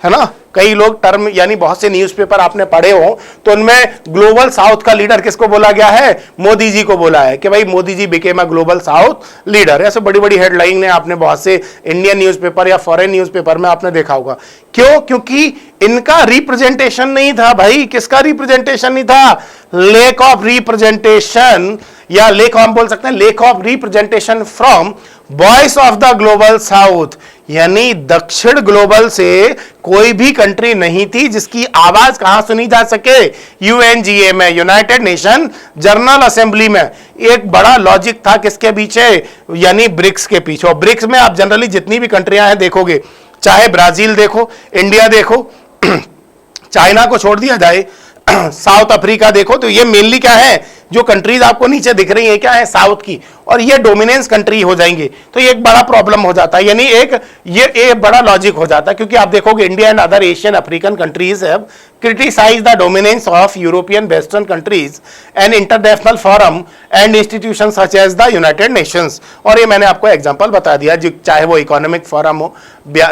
है ना, कई लोग टर्म यानी बहुत से न्यूज़पेपर आपने पढ़े हो तो उनमें ग्लोबल साउथ का लीडर किसको बोला गया है? मोदी जी को बोला है कि भाई Modi ji became a global south leader. ऐसे बड़ी बड़ी हेडलाइन है, आपने बहुत से इंडियन न्यूज़पेपर या फॉरेन न्यूज़पेपर में आपने देखा होगा। क्यों? क्योंकि इनका रिप्रेजेंटेशन नहीं था भाई। किसका रिप्रेजेंटेशन नहीं था? लेक ऑफ रिप्रेजेंटेशन, या लेक हम बोल सकते हैं lake of representation from voice of the global south, यानी दक्षिण ग्लोबल से कोई भी कंट्री नहीं थी जिसकी आवाज कहां सुनी जा सके? यूएनजीए में, यूनाइटेड नेशन जनरल असेंबली में। एक बड़ा लॉजिक था किसके पीछे? यानी ब्रिक्स के पीछे। और ब्रिक्स में आप जनरली जितनी भी कंट्रियां हैं देखोगे, चाहे ब्राजील देखो, इंडिया देखो, चाइना को छोड़ दिया जाए, साउथ अफ्रीका देखो, तो ये मेनली क्या है? जो कंट्रीज आपको नीचे दिख रही है क्या है? साउथ की, और ये डोमिनेंस कंट्री हो जाएंगे। तो ये एक बड़ा प्रॉब्लम हो जाता है, यानी ये बड़ा लॉजिक हो जाता है। क्योंकि आप देखोगे India and other Asian African countries have criticise the dominance of European western countries and international forum and institution such as the United Nations. और ये मैंने आपको एग्जांपल बता दिया, जो चाहे वो इकोनॉमिक फोरम हो,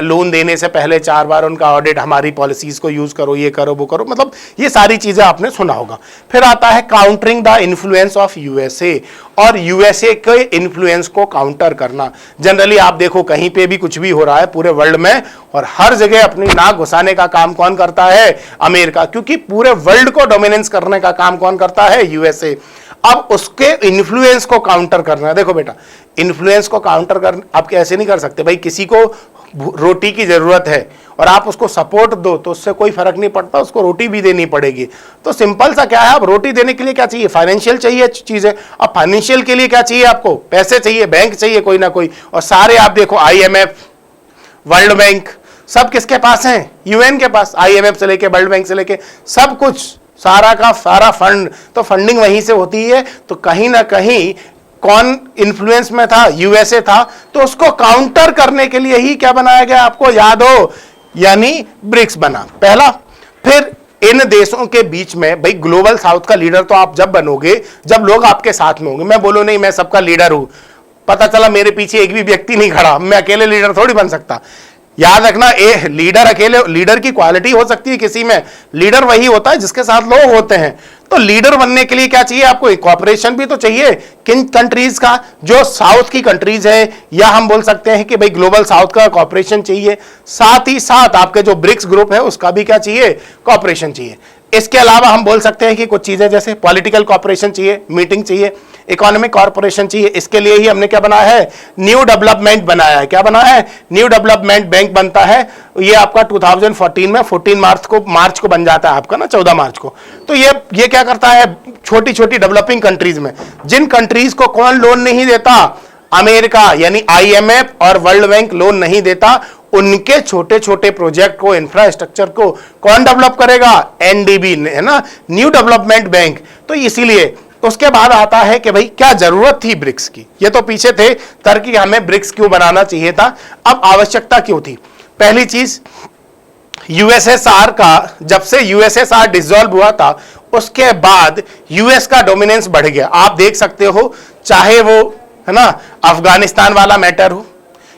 लोन देने से पहले 4 बार उनका ऑडिट, हमारी पॉलिसीज को यूज करो, ये करो, वो करो, मतलब ये सारी चीजें आपने सुना होगा। फिर आता है countering the influence of USA, और यूएसए के इन्फ्लुएंस को काउंटर करना। जनरली आप देखो कहीं पे भी कुछ भी हो रहा है पूरे वर्ल्ड में, और हर जगह अपनी नाक घुसाने का काम कौन करता है? अमेरिका। क्योंकि पूरे वर्ल्ड को डोमिनेंस करने का काम कौन करता है? यूएसए। अब उसके इन्फ्लुएंस को काउंटर करना है। देखो बेटा, इन्फ्लुएंस को काउंटर कर आप कैसे नहीं कर सकते भाई। किसी को रोटी की जरूरत है और आप उसको सपोर्ट दो तो उससे कोई फर्क नहीं पड़ता, उसको रोटी भी देनी पड़ेगी। तो सिंपल सा क्या है, अब रोटी देने के लिए क्या चाहिए? फाइनेंशियल चाहिए चीजें। अब फाइनेंशियल के लिए क्या चाहिए आपको? पैसे चाहिए, बैंक चाहिए कोई ना कोई। और सारे आप देखो आईएमएफ, वर्ल्ड बैंक, सब किसके पास हैं? यूएन के पास। आईएमएफ से लेके वर्ल्ड बैंक से लेके सब कुछ, सारा का सारा फंड, तो फंडिंग वहीं से होती है। तो कहीं ना कहीं कौन इन्फ्लुएंस में था? यूएसए था। तो उसको काउंटर करने के लिए ही क्या बनाया गया? आपको याद हो, यानी ब्रिक्स बना पहला। फिर इन देशों के बीच में भाई ग्लोबल साउथ का लीडर तो आप जब बनोगे जब लोग आपके साथ में होंगे। मैं बोलो नहीं मैं सबका लीडर हूं, पता चला मेरे पीछे एक भी व्यक्ति नहीं खड़ा, मैं अकेले लीडर थोड़ी बन सकता। याद रखना, ए लीडर अकेले, लीडर की क्वालिटी हो सकती है किसी में, लीडर वही होता है जिसके साथ लोग होते हैं। तो लीडर बनने के लिए क्या चाहिए आपको? कॉपरेशन भी तो चाहिए। किन कंट्रीज का? जो साउथ की कंट्रीज है, या हम बोल सकते हैं कि भाई ग्लोबल साउथ का कॉपरेशन चाहिए। साथ ही साथ आपके जो ब्रिक्स ग्रुप है उसका भी क्या चाहिए? कॉपरेशन चाहिए। इसके अलावा हम बोल सकते हैं कि कुछ चीजें जैसे पॉलिटिकल कॉपरेशन चाहिए, मीटिंग चाहिए, इकोनॉमिक कॉर्पोरेशन चाहिए। इसके लिए ही हमने क्या बनाया है? न्यू डेवलपमेंट बनाया है। क्या बनाया है? न्यू डेवलपमेंट बैंक बनता है। ये आपका 2014 में 14 मार्च को बन जाता है आपका ना, 14 मार्च को। तो ये क्या करता है? छोटी छोटी डेवलपिंग कंट्रीज में, जिन कंट्रीज को कौन लोन नहीं देता? अमेरिका, यानी आईएमएफ और वर्ल्ड बैंक लोन नहीं देता, उनके छोटे छोटे प्रोजेक्ट को, इंफ्रास्ट्रक्चर को कौन डेवलप करेगा? एनडीबी, है ना, न्यू डेवलपमेंट बैंक। तो इसीलिए उसके बाद आता है कि भाई क्या जरूरत थी ब्रिक्स की। ये तो पीछे थे तर्क कि हमें ब्रिक्स क्यों बनाना चाहिए था, अब आवश्यकता क्यों थी। पहली चीज, यूएसएसआर का, जब से यूएसएसआर डिसॉल्व हुआ था उसके बाद यूएस का डोमिनेंस बढ़ गया। आप देख सकते हो, चाहे वो है ना अफगानिस्तान वाला मैटर हो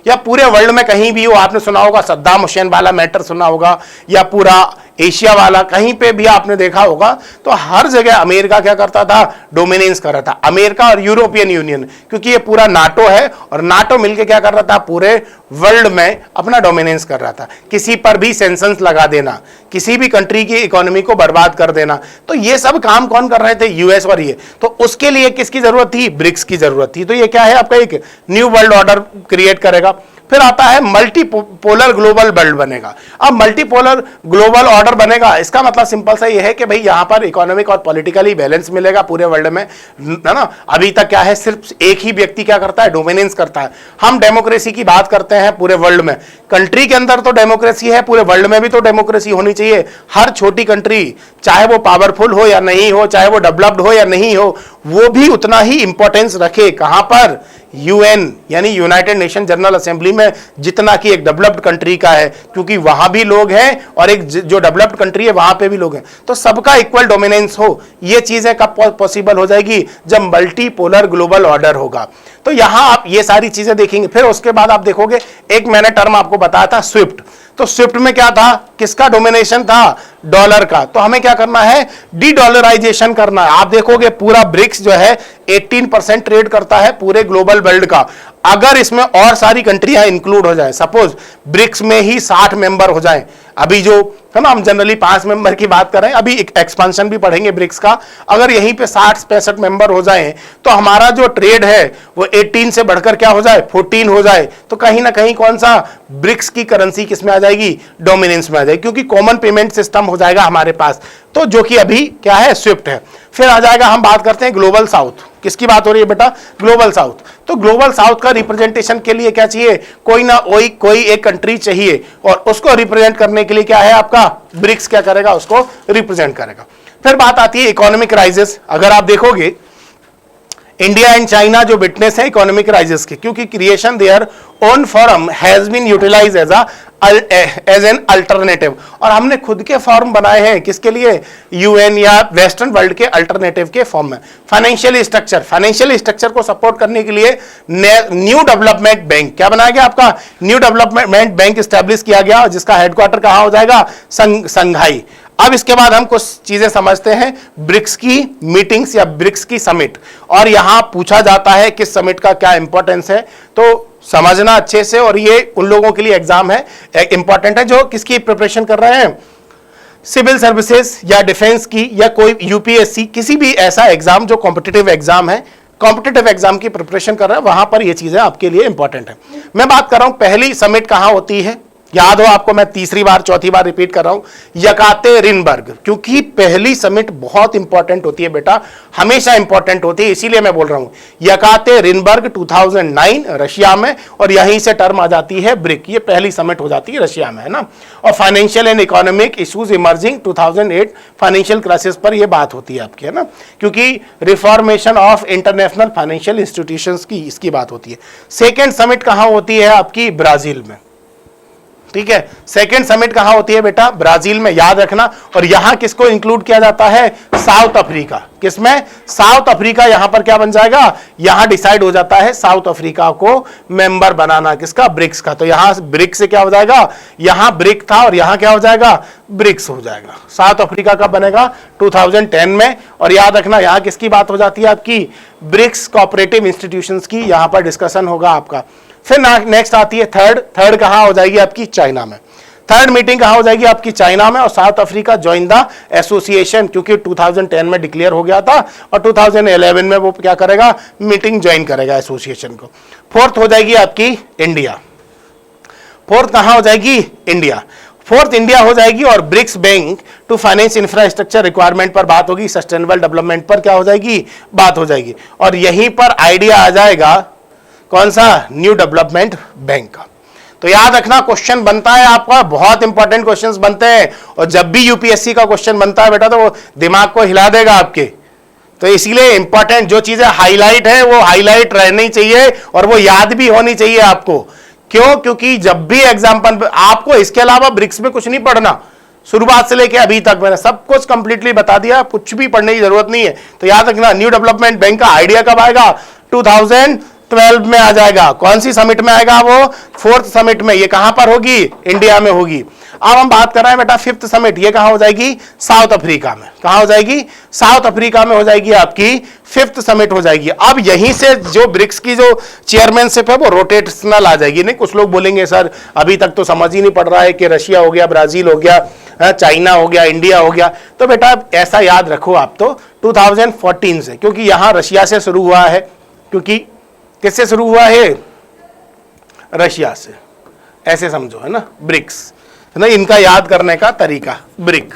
या पूरे वर्ल्ड में कहीं भी हो, आपने सुना होगा सद्दाम हुसैन वाला मैटर सुना होगा, या पूरा एशिया वाला, कहीं पे भी आपने देखा होगा तो हर जगह अमेरिका क्या करता था, डोमिनेंस कर रहा था। अमेरिका और यूरोपियन यूनियन, क्योंकि ये पूरा नाटो है और नाटो मिलकर क्या कर रहा था, पूरे वर्ल्ड में अपना डोमिनेंस कर रहा था। किसी पर भी सेंसन्स लगा देना, किसी भी कंट्री की इकोनॉमी को बर्बाद कर देना, तो ये सब काम कौन कर रहे थे, यूएस और ये। तो उसके लिए किसकी जरूरत थी, ब्रिक्स की जरूरत थी। तो ये क्या है, आपका एक न्यू वर्ल्ड ऑर्डर क्रिएट करेगा। फिर आता है मल्टीपोलर ग्लोबल वर्ल्ड बनेगा। अब मल्टीपोलर ग्लोबल ऑर्डर बनेगा, इसका मतलब सिंपल सा ये है कि भाई यहां पर इकोनॉमिक और पॉलिटिकली बैलेंस मिलेगा पूरे वर्ल्ड में, है ना। अभी तक क्या है, सिर्फ एक ही व्यक्ति क्या करता है, डोमिनेंस करता है। हम डेमोक्रेसी की बात करते हैं पूरे वर्ल्ड में, कंट्री के अंदर तो डेमोक्रेसी है, पूरे वर्ल्ड में भी तो डेमोक्रेसी होनी चाहिए। हर छोटी कंट्री, चाहे वो पावरफुल हो या नहीं हो, चाहे वो डेवलप्ड हो या नहीं हो, वो भी उतना ही इंपॉर्टेंस रखे। कहां पर, यूएन यानी यूनाइटेड नेशन जनरल असेंबली में, जितना कि एक डेवलप्ड कंट्री का है, क्योंकि वहां भी लोग हैं और एक जो डेवलप्ड कंट्री है वहां पे भी लोग हैं, तो सबका इक्वल डोमिनेंस हो। ये चीजें कब पॉसिबल हो जाएगी, जब मल्टीपोलर ग्लोबल ऑर्डर होगा। तो यहां आप ये सारी चीजें देखेंगे। फिर उसके बाद आप देखोगे, एक मैंने टर्म आपको बताया था स्विफ्ट। तो स्विफ्ट में क्या था, किसका डोमिनेशन था, डॉलर का। तो हमें क्या करना है, डी डॉलराइजेशन करना है। आप देखोगे पूरा ब्रिक्स जो है 18% ट्रेड करता है पूरे ग्लोबल वर्ल्ड का। अगर इसमें और सारी कंट्रियां इंक्लूड हो जाए, सपोज ब्रिक्स में ही 60 मेंबर हो जाएं, अभी जो है ना, हम जनरली 5 मेंबर की बात कर रहे हैं, अभी एक एक्सपेंशन भी पढ़ेंगे ब्रिक्स का। अगर यहीं पे 60-65 मेंबर हो जाएं, तो हमारा जो ट्रेड है वो 18 से बढ़कर क्या हो जाए, 14 हो जाए। तो कहीं ना कहीं कौन सा, ब्रिक्स की करेंसी किस में आ जाएगी, डोमिनेंस में आ जाएगी, क्योंकि कॉमन पेमेंट सिस्टम हो जाएगा हमारे पास। तो जो कि अभी क्या है, स्विफ्ट है। फिर आ जाएगा, हम बात करते हैं ग्लोबल साउथ। किसकी बात हो रही है बेटा, ग्लोबल साउथ। तो ग्लोबल साउथ का रिप्रेजेंटेशन के लिए क्या चाहिए, कोई ना कोई एक कंट्री चाहिए, और उसको रिप्रेजेंट करने के लिए क्या है, आपका ब्रिक्स क्या करेगा, उसको रिप्रेजेंट करेगा। फिर बात आती है इकोनॉमिक क्राइसिस। अगर आप देखोगे, इंडिया एंड चाइना जो विटनेस है इकोनॉमिक क्राइसिस के, क्योंकि creation their own form has been utilise as an alternative, और हमने खुद के फॉर्म बनाए हैं किसके लिए, यूएन या वेस्टर्न वर्ल्ड के अल्टरनेटिव के फॉर्म में। फाइनेंशियल स्ट्रक्चर को सपोर्ट करने के लिए न्यू डेवलपमेंट बैंक क्या बनाया गया, आपका न्यू डेवलपमेंट बैंक स्टैब्लिश किया गया, जिसका हेडक्वार्टर कहां हो जाएगा, संघाई। अब इसके बाद हम कुछ चीजें समझते हैं, ब्रिक्स की मीटिंग्स या ब्रिक्स की समिट, और यहां पूछा जाता है किस समिट का क्या इंपॉर्टेंस है, तो समझना अच्छे से। और ये उन लोगों के लिए एग्जाम है, इंपॉर्टेंट है जो किसकी प्रिपरेशन कर रहे हैं, सिविल सर्विसेज या डिफेंस की, या कोई यूपीएससी, किसी भी ऐसा एग्जाम जो कॉम्पिटिटिव एग्जाम है, कॉम्पिटिटिव एग्जाम की प्रिपरेशन कर रहे हैं, वहां पर ये चीजें आपके लिए इंपॉर्टेंट है। मैं बात कर रहा हूं पहली समिट कहां होती है, याद हो आपको, मैं तीसरी बार चौथी बार रिपीट कर रहा हूं, यकातेरिनबर्ग, क्योंकि पहली समिट बहुत इंपॉर्टेंट होती है बेटा, हमेशा इंपॉर्टेंट होती है, इसीलिए मैं बोल रहा हूं। यकातेरिनबर्ग 2009 रशिया में, और यहीं से टर्म आ जाती है ब्रिक, ये पहली समिट हो जाती है रशिया में, है ना। और financial and economic issues emerging 2008 financial crisis पर यह बात होती है आपकी, है ना, क्योंकि reformation of international financial institutions की इसकी बात होती है। सेकेंड समिट कहां होती है आपकी, ब्राजील में, ठीक है। सेकेंड समिट कहां होती है बेटा, ब्राजील में, याद रखना। और यहां किसको इंक्लूड किया जाता है, साउथ अफ्रीका। किसमें, साउथ अफ्रीका, यहां पर क्या बन जाएगा, यहां डिसाइड हो जाता है साउथ अफ्रीका को मेंबर बनाना, किसका, ब्रिक्स का। तो यहां ब्रिक्स से क्या हो जाएगा, यहां ब्रिक था और यहां क्या हो जाएगा, ब्रिक्स हो जाएगा। साउथ अफ्रीका कब बनेगा, 2010 में। और याद रखना यहां किसकी बात हो जाती है आपकी, ब्रिक्स कोऑपरेटिव इंस्टीट्यूशंस की, यहां पर डिस्कशन होगा आपका। फिर नेक्स्ट आती है थर्ड कहां हो जाएगी आपकी, चाइना में। थर्ड मीटिंग कहां हो जाएगी आपकी, चाइना में। और south Africa join the association, क्योंकि 2010 में डिक्लेयर हो गया था, और 2011 में वो क्या करेगा, मीटिंग ज्वाइन करेगा एसोसिएशन को। फोर्थ हो जाएगी आपकी इंडिया। फोर्थ कहां हो जाएगी, इंडिया। फोर्थ इंडिया हो जाएगी, और BRICS bank to finance infrastructure requirement पर बात होगी, सस्टेनेबल डेवलपमेंट पर क्या हो जाएगी, बात हो जाएगी। और यहीं पर आइडिया आ जाएगा कौन सा, न्यू डेवलपमेंट बैंक का। तो याद रखना क्वेश्चन बनता है आपका, बहुत इंपॉर्टेंट क्वेश्चंस बनते हैं, और जब भी यूपीएससी का क्वेश्चन बनता है बेटा, तो वो दिमाग को हिला देगा आपके। तो इसीलिए इंपॉर्टेंट जो चीजें हाईलाइट है वो हाईलाइट रहनी चाहिए, और वो याद भी होनी चाहिए आपको। क्यों, क्योंकि जब भी एग्जाम्पल आपको, इसके अलावा ब्रिक्स में कुछ नहीं पढ़ना, शुरुआत से लेके अभी तक मैंने सब कुछ कंप्लीटली बता दिया, कुछ भी पढ़ने की जरूरत नहीं है। तो याद रखना, न्यू डेवलपमेंट बैंक का आइडिया कब आएगा, 2012 में आ जाएगा। कौन सी समिट में आएगा वो, फोर्थ समिट में। ये कहां पर होगी, इंडिया में होगी। अब हम बात कर रहे हैं बेटा फिफ्थ समिट, ये कहां हो जाएगी? साउथ अफ्रीका में। कहां हो जाएगी? साउथ अफ्रीका में हो जाएगी आपकी फिफ्थ समिट हो जाएगी। अब यहीं से जो ब्रिक्स की जो चेयरमैनशिप है वो रोटेशनल आ जाएगी। नहीं, कुछ लोग बोलेंगे सर अभी तक तो समझ ही नहीं पड़ रहा है कि रशिया हो गया, ब्राजील हो गया, चाइना हो गया, इंडिया हो गया। तो बेटा ऐसा याद रखो आप तो 2014 से, क्योंकि यहां रशिया से शुरू हुआ है। क्योंकि किससे शुरू हुआ है? रशिया से, ऐसे समझो, है ना, ब्रिक्स, है ना, इनका याद करने का तरीका ब्रिक।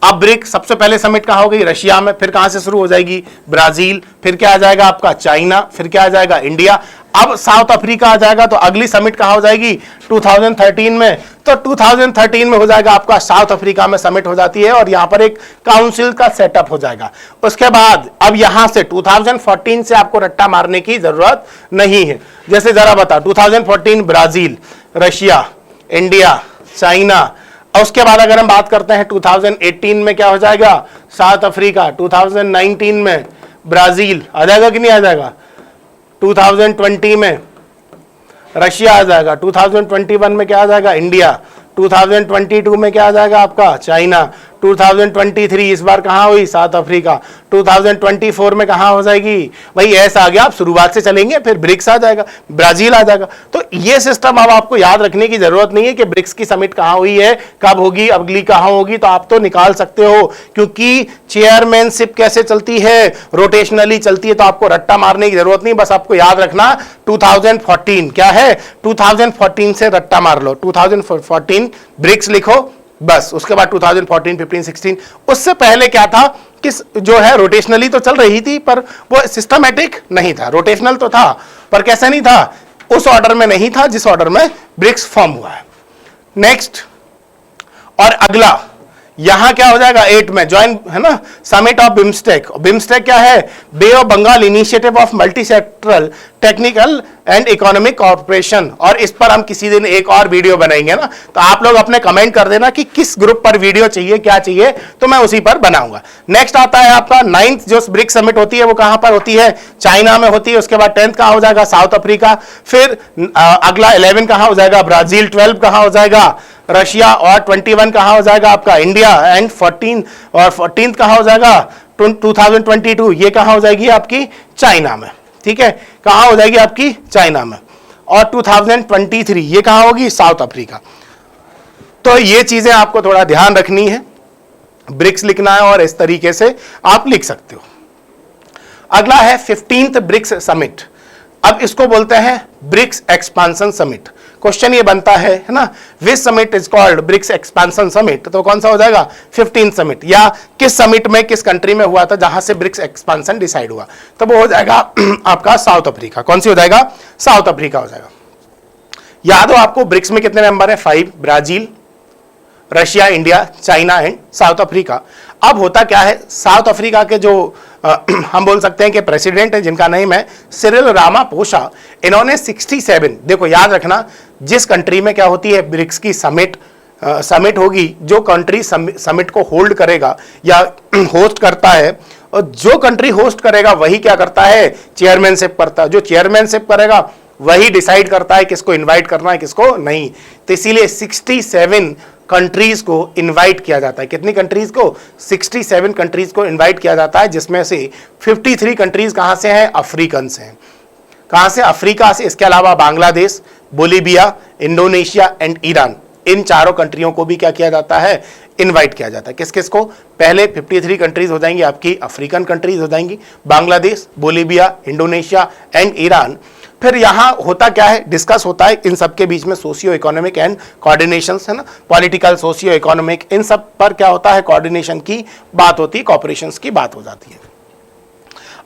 अब ब्रिक सबसे पहले समिट कहां हो गई? रशिया में। फिर कहां से शुरू हो जाएगी? ब्राजील। फिर क्या आ जाएगा आपका? चाइना। फिर क्या आ जाएगा? इंडिया। अब साउथ अफ्रीका आ जाएगा। तो अगली समिट कहां हो जाएगी? 2013 में। तो 2013 में हो जाएगा आपका साउथ अफ्रीका में समिट हो जाती है, और यहां पर एक काउंसिल का सेटअप हो जाएगा। उसके बाद अब यहां से 2014 से आपको रट्टा मारने की जरूरत नहीं है। जैसे जरा बता, 2014 ब्राजील, रशिया, इंडिया, चाइना। और उसके बाद अगर हम बात करते हैं 2018 में क्या हो जाएगा? South Africa. 2019 में ब्राजील आ जाएगा कि नहीं आ जाएगा? 2020 में रशिया आ जाएगा। 2021 में क्या आ जाएगा? इंडिया। 2022 में क्या आ जाएगा आपका? चाइना। 2023 इस बार कहां हुई? South Africa. 2024 में कहां हो जाएगी? भाई ऐसा आ गया, आप शुरुआत से चलेंगे, फिर ब्रिक्स आ जाएगा, ब्राजील आ जाएगा। तो ये सिस्टम अब आपको याद रखने की जरूरत नहीं है कि ब्रिक्स की समिट कहां हुई है, कब होगी, अगली कहां होगी। तो आप तो निकाल सकते हो, क्योंकि चेयरमैनशिप कैसे चलती है? रोटेशनली चलती है। तो आपको रट्टा मारने की जरूरत नहीं, बस आपको याद रखना 2014 क्या है? 2014 से रट्टा मार लो, 2014 ब्रिक्स लिखो बस। उसके बाद 2014, 15, 16। उससे पहले क्या था? किस जो है रोटेशनली तो चल रही थी, पर वो सिस्टमैटिक नहीं था। रोटेशनल तो था, पर कैसा नहीं था? उस ऑर्डर में नहीं था जिस ऑर्डर में ब्रिक्स फॉर्म हुआ है। नेक्स्ट और अगला यहां क्या हो जाएगा? 8 में ज्वाइन, है ना, समिट ऑफ बिम्स्टेक। बिम्स्टेक क्या है? Bay of Bengal initiative of multi sectoral technical and economic corporation. और इस पर हम किसी दिन एक और वीडियो बनाएंगे ना, तो आप लोग अपने कमेंट कर देना कि किस ग्रुप पर वीडियो चाहिए, क्या चाहिए, तो मैं उसी पर बनाऊंगा। नेक्स्ट आता है आपका 9th जो ब्रिक्स समिट होती है वो कहां पर होती है? चाइना में होती है। उसके बाद 10th कहां हो जाएगा? South Africa. फिर अगला 11 कहां हो जाएगा? ब्राजील। 12 कहां हो जाएगा? रशिया। और 21 कहां हो जाएगा आपका? इंडिया। एंड 14th कहां हो जाएगा? 2022 ये कहां हो जाएगी आपकी? चाइना में। ठीक है, कहां हो जाएगी आपकी? चाइना में। और 2023 ये कहां होगी? South Africa. तो ये चीजें आपको थोड़ा ध्यान रखनी है, ब्रिक्स लिखना है और इस तरीके से आप लिख सकते हो। अगला है 15th ब्रिक्स समिट। अब इसको बोलते हैं ब्रिक्स एक्सपांशन समिट। क्वेश्चन ये बनता है ना, which summit is called BRICS expansion summit? तो कौन सा हो जाएगा? 15th summit. या किस समिट में, किस कंट्री में हुआ था जहां से ब्रिक्स एक्सपांशन डिसाइड हुआ? तो वो हो जाएगा आपका साउथ अफ्रीका। कौन सी हो जाएगा? साउथ अफ्रीका हो जाएगा। याद हो आपको ब्रिक्स में कितने मेंबर है? 5। Brazil, Russia, India, China and south Africa. अब होता क्या है, साउथ अफ्रीका के जो हम बोल सकते हैं कि प्रेसिडेंट है, जिनका नेम है सिरिल रामापोसा, इन्होंने 67, देखो याद रखना, जिस कंट्री में क्या होती है ब्रिक्स की समिट होगी, जो कंट्री समिट को होल्ड करेगा या होस्ट करता है, और जो कंट्री होस्ट करेगा वही क्या करता है? चेयरमैनशिप करता है। जो चेयरमैनशिप करेगा वही डिसाइड करता है किसको इनवाइट करना है, किसको नहीं। तो इसीलिए 67 कंट्रीज को इनवाइट किया जाता है। कितनी कंट्रीज को? 67 कंट्रीज को इनवाइट किया जाता है, जिसमें से 53 कंट्रीज कहां से हैं? अफ्रीकन से हैं। कहां से? अफ्रीका से। इसके अलावा Bangladesh, Bolivia, Indonesia and Iran, इन चारों कंट्रियों को भी क्या किया जाता है? इनवाइट किया जाता है। किस किस को? पहले 53 कंट्रीज हो जाएंगी आपकी अफ्रीकन कंट्रीज हो जाएंगी, Bangladesh, Bolivia, Indonesia and Iran. फिर यहां होता क्या है? डिस्कस होता है इन सब के बीच में सोशियो इकोनॉमिक एंड कोऑर्डिनेशन, है ना, पॉलिटिकल, सोशियो इकोनॉमिक, इन सब पर क्या होता है? कोऑर्डिनेशन की बात होती है, कॉपरेशन की बात हो जाती है।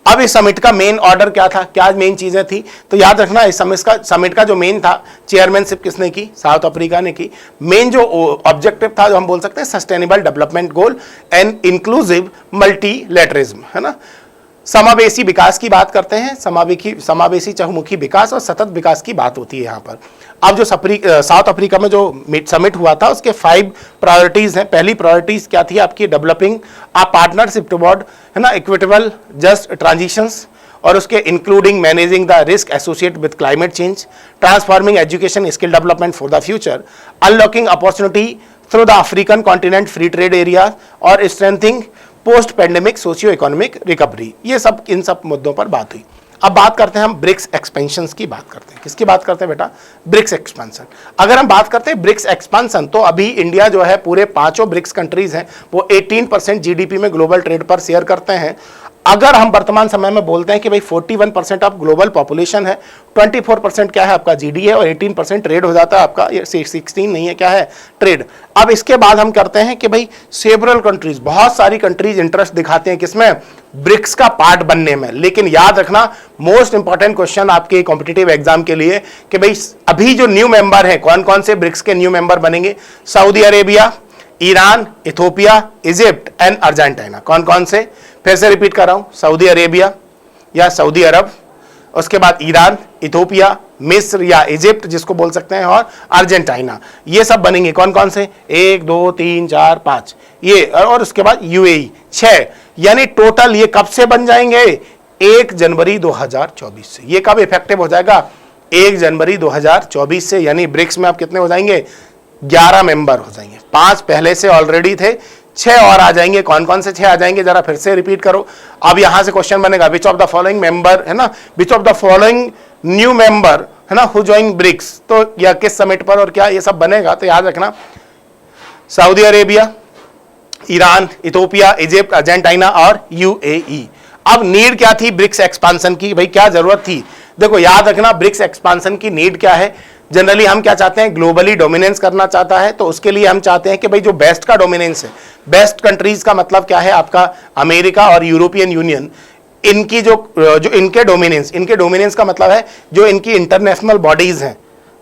अब इस समिट का मेन ऑर्डर क्या था? क्या मेन चीजें थी? तो याद रखना, इस समिट का जो मेन था, चेयरमैनशिप किसने की? साउथ अफ्रीका ने की। मेन जो ऑब्जेक्टिव था, जो हम बोल सकते हैं sustainable development goal and inclusive मल्टीलैटरिज्म, है ना, समावेशी विकास की बात करते हैं। समावेशी चहुमुखी विकास और सतत विकास की बात होती है यहाँ पर। अब जो साउथ अफ्रीका में जो समिट हुआ था, उसके 5 प्रायोरिटीज हैं। पहली प्रायोरिटीज क्या थी आपकी? डेवलपिंग अ पार्टनरशिप टुवर्ड, है ना, इक्विटेबल जस्ट ट्रांजिशंस, और उसके including managing the risk associated with climate change, transforming education skill development for the future, unlocking opportunity through the African continent free trade area और strengthening post pandemic socio economic recovery. ये सब इन सब मुद्दों पर बात हुई। अब बात करते हैं हम ब्रिक्स एक्सपेंशन की बात करते हैं। किसकी बात करते हैं बेटा? BRICS expansion. अगर हम बात करते हैं ब्रिक्स एक्सपेंशन, तो अभी इंडिया जो है पूरे पांचों ब्रिक्स कंट्रीज हैं वो 18% जीडीपी में ग्लोबल ट्रेड पर शेयर करते हैं। अगर हम वर्तमान समय में बोलते हैं कि भाई 41% ऑफ ग्लोबल पॉपुलेशन है, 24% क्या है आपका जीडी है और 18% ट्रेड हो जाता है आपका, ये 16 नहीं है क्या है ट्रेड। अब इसके बाद हम करते हैं कि भाई सेवरल कंट्रीज, बहुत सारी कंट्रीज इंटरेस्ट दिखाते हैं किसमें? ब्रिक्स का पार्ट बनने में। लेकिन याद रखना मोस्ट इंपॉर्टेंट क्वेश्चन आपके कॉम्पिटिटिव एग्जाम के लिए कि भाई अभी जो न्यू मेंबर है, कौन कौन से ब्रिक्स के न्यू मेंबर बनेंगे? Saudi Arabia, Iran, Ethiopia, Egypt and Argentina. कौन कौन से? फिर से रिपीट कर रहा हूं, सऊदी अरेबिया या सऊदी अरब, उसके बाद ईरान, इथियोपिया, मिस्र या इजिप्ट जिसको बोल सकते हैं, और अर्जेंटीना। ये सब बनेंगे। कौन कौन से? 1 2 3 4 5 ये, और उसके बाद यूएई 6। यानी टोटल ये कब से बन जाएंगे? 1 जनवरी 2024 से। ये कब इफेक्टिव हो जाएगा? 1 जनवरी 2024 से। यानी ब्रिक्स में आप कितने हो जाएंगे? 11 मेंबर हो जाएंगे। 5 पहले से ऑलरेडी थे, 6 और आ जाएंगे। कौन कौन से 6 आ जाएंगे जरा फिर से रिपीट करो। अब यहां से क्वेश्चन बनेगा which of the following member, है ना, which of the following new member, है ना, हु जॉइन ब्रिक्स, तो या किस समिट पर और क्या, ये सब बनेगा। तो याद रखना Saudi Arabia, Iran, Ethiopia, Egypt, Argentina और यूएई। अब नीड क्या थी ब्रिक्स एक्सपांसन की? भाई क्या जरूरत थी? देखो याद रखना ब्रिक्स एक्सपांसन की नीड क्या है। जनरली हम क्या चाहते हैं? ग्लोबली डोमिनेंस करना चाहता है, तो उसके लिए हम चाहते हैं कि भाई जो बेस्ट का डोमिनेंस है, बेस्ट कंट्रीज का मतलब क्या है आपका? अमेरिका और यूरोपियन यूनियन, इनकी जो इनके डोमिनेंस का मतलब है जो इनकी इंटरनेशनल बॉडीज हैं,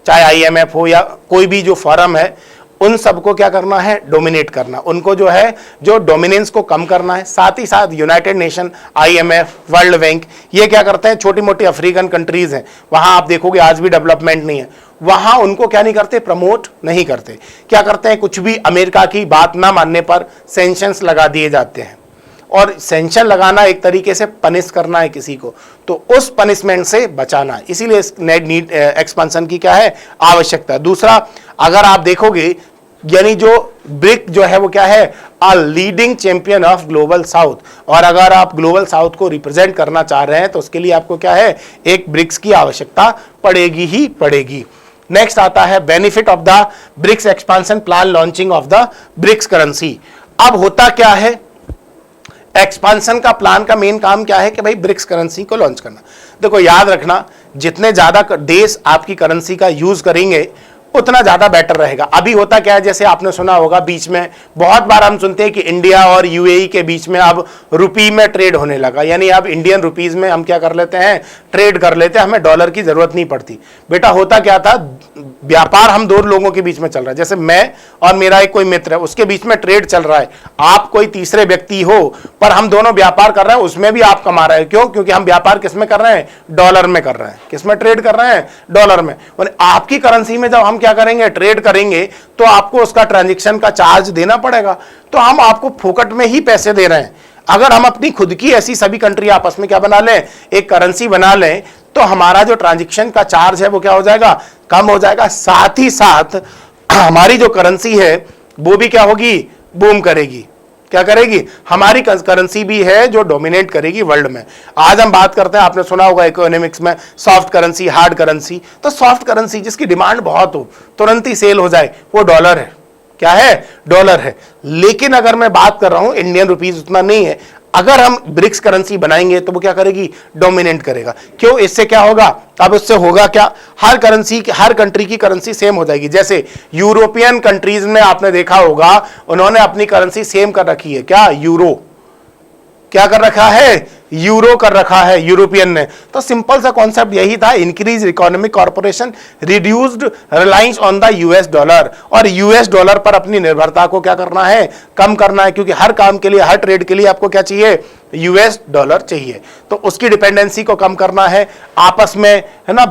चाहे आईएमएफ हो या कोई भी जो फोरम है, उन सबको क्या करना है? डोमिनेट करना। उनको जो है जो डोमिनेंस को कम करना है। साथ ही साथ United nation, IMF, world bank, ये क्या करते हैं? छोटी मोटी अफ्रीकन कंट्रीज हैं, वहां आप देखोगे आज भी डेवलपमेंट नहीं है, वहां उनको क्या नहीं करते? प्रमोट नहीं करते। क्या करते हैं? कुछ भी अमेरिका की बात ना मानने पर सैंक्शंस लगा दिए जाते हैं, और सैंक्शन लगाना एक तरीके से पनिश करना है किसी को, तो उस पनिशमेंट से बचाना है। इसीलिए इस नीड एक्सपेंशन की क्या है? आवश्यकता। दूसरा, अगर आप देखोगे यानी जो ब्रिक जो है वो क्या है? A leading champion of global south, और अगर आप ग्लोबल साउथ को रिप्रेजेंट करना चाह रहे हैं तो उसके लिए आपको क्या है? एक ब्रिक्स की आवश्यकता पड़ेगी ही पड़ेगी। नेक्स्ट आता है benefit of the BRICS expansion plan, launching of the BRICS currency. अब होता क्या है? एक्सपेंशन का प्लान का मेन काम क्या है कि भाई ब्रिक्स करेंसी को लॉन्च करना। देखो याद रखना जितने ज्यादा देश आपकी करेंसी का यूज करेंगे उतना ज्यादा बेटर रहेगा। अभी होता क्या है, जैसे आपने सुना होगा बीच में बहुत बार हम सुनते हैं कि इंडिया और यूएई के बीच में अब रुपी में ट्रेड होने लगा, यानी अब इंडियन रुपीज में हम क्या कर लेते हैं? ट्रेड कर लेते हैं, हमें डॉलर की जरूरत नहीं पड़ती। बेटा होता क्या था? व्यापार हम 2 लोगों के बीच में चल रहा है, जैसे मैं और मेरा एक कोई मित्र है, उसके बीच में ट्रेड चल रहा है। आप कोई तीसरे व्यक्ति हो पर हम दोनों व्यापार कर रहे हैं, उसमें भी आप कमा रहे हैं। क्यों? क्योंकि हम व्यापार किस में कर रहे हैं? डॉलर में कर रहे हैं। किस में ट्रेड कर रहे हैं? डॉलर में। आपकी करेंसी में जब हम क्या करेंगे? ट्रेड करेंगे, तो आपको उसका ट्रांजैक्शन का चार्ज देना पड़ेगा। तो हम आपको फोकट में ही पैसे दे रहे हैं। अगर हम अपनी खुद की ऐसी सभी कंट्री आपस में क्या बना लें? एक करेंसी बना लें, तो हमारा जो ट्रांजैक्शन का चार्ज है वो क्या हो जाएगा? कम हो जाएगा। साथ ही साथ हमारी जो करेंसी है वो भी क्या होगी? बूम करेगी। क्या करेगी? हमारी करेंसी भी है जो डोमिनेट करेगी वर्ल्ड में। आज हम बात करते हैं, आपने सुना होगा इकोनॉमिक्स में सॉफ्ट करेंसी, हार्ड करेंसी। तो सॉफ्ट करेंसी जिसकी डिमांड बहुत हो, तुरंत ही सेल हो जाए, वो डॉलर है। क्या है? डॉलर है। लेकिन अगर मैं बात कर रहा हूं इंडियन रुपीज उतना नहीं है, अगर हम ब्रिक्स करेंसी बनाएंगे तो वो क्या करेगी? डोमिनेट करेगा। क्यों? इससे क्या होगा? अब इससे होगा क्या? हर कंट्री की करेंसी सेम हो जाएगी। जैसे यूरोपियन कंट्रीज में आपने देखा होगा, उन्होंने अपनी करेंसी सेम कर रखी है। क्या? यूरो। क्या कर रखा है? यूरो कर रखा है यूरोपियन ने। तो सिंपल सा कॉन्सेप्ट यही था, increase economic corporation, reduced reliance on the US dollar. और यूएस डॉलर पर अपनी निर्भरता को क्या करना है? कम करना है, क्योंकि हर काम के लिए, हर ट्रेड के लिए आपको क्या चाहिए? यूएस डॉलर चाहिए। तो उसकी डिपेंडेंसी को कम करना है आपस में, है ना,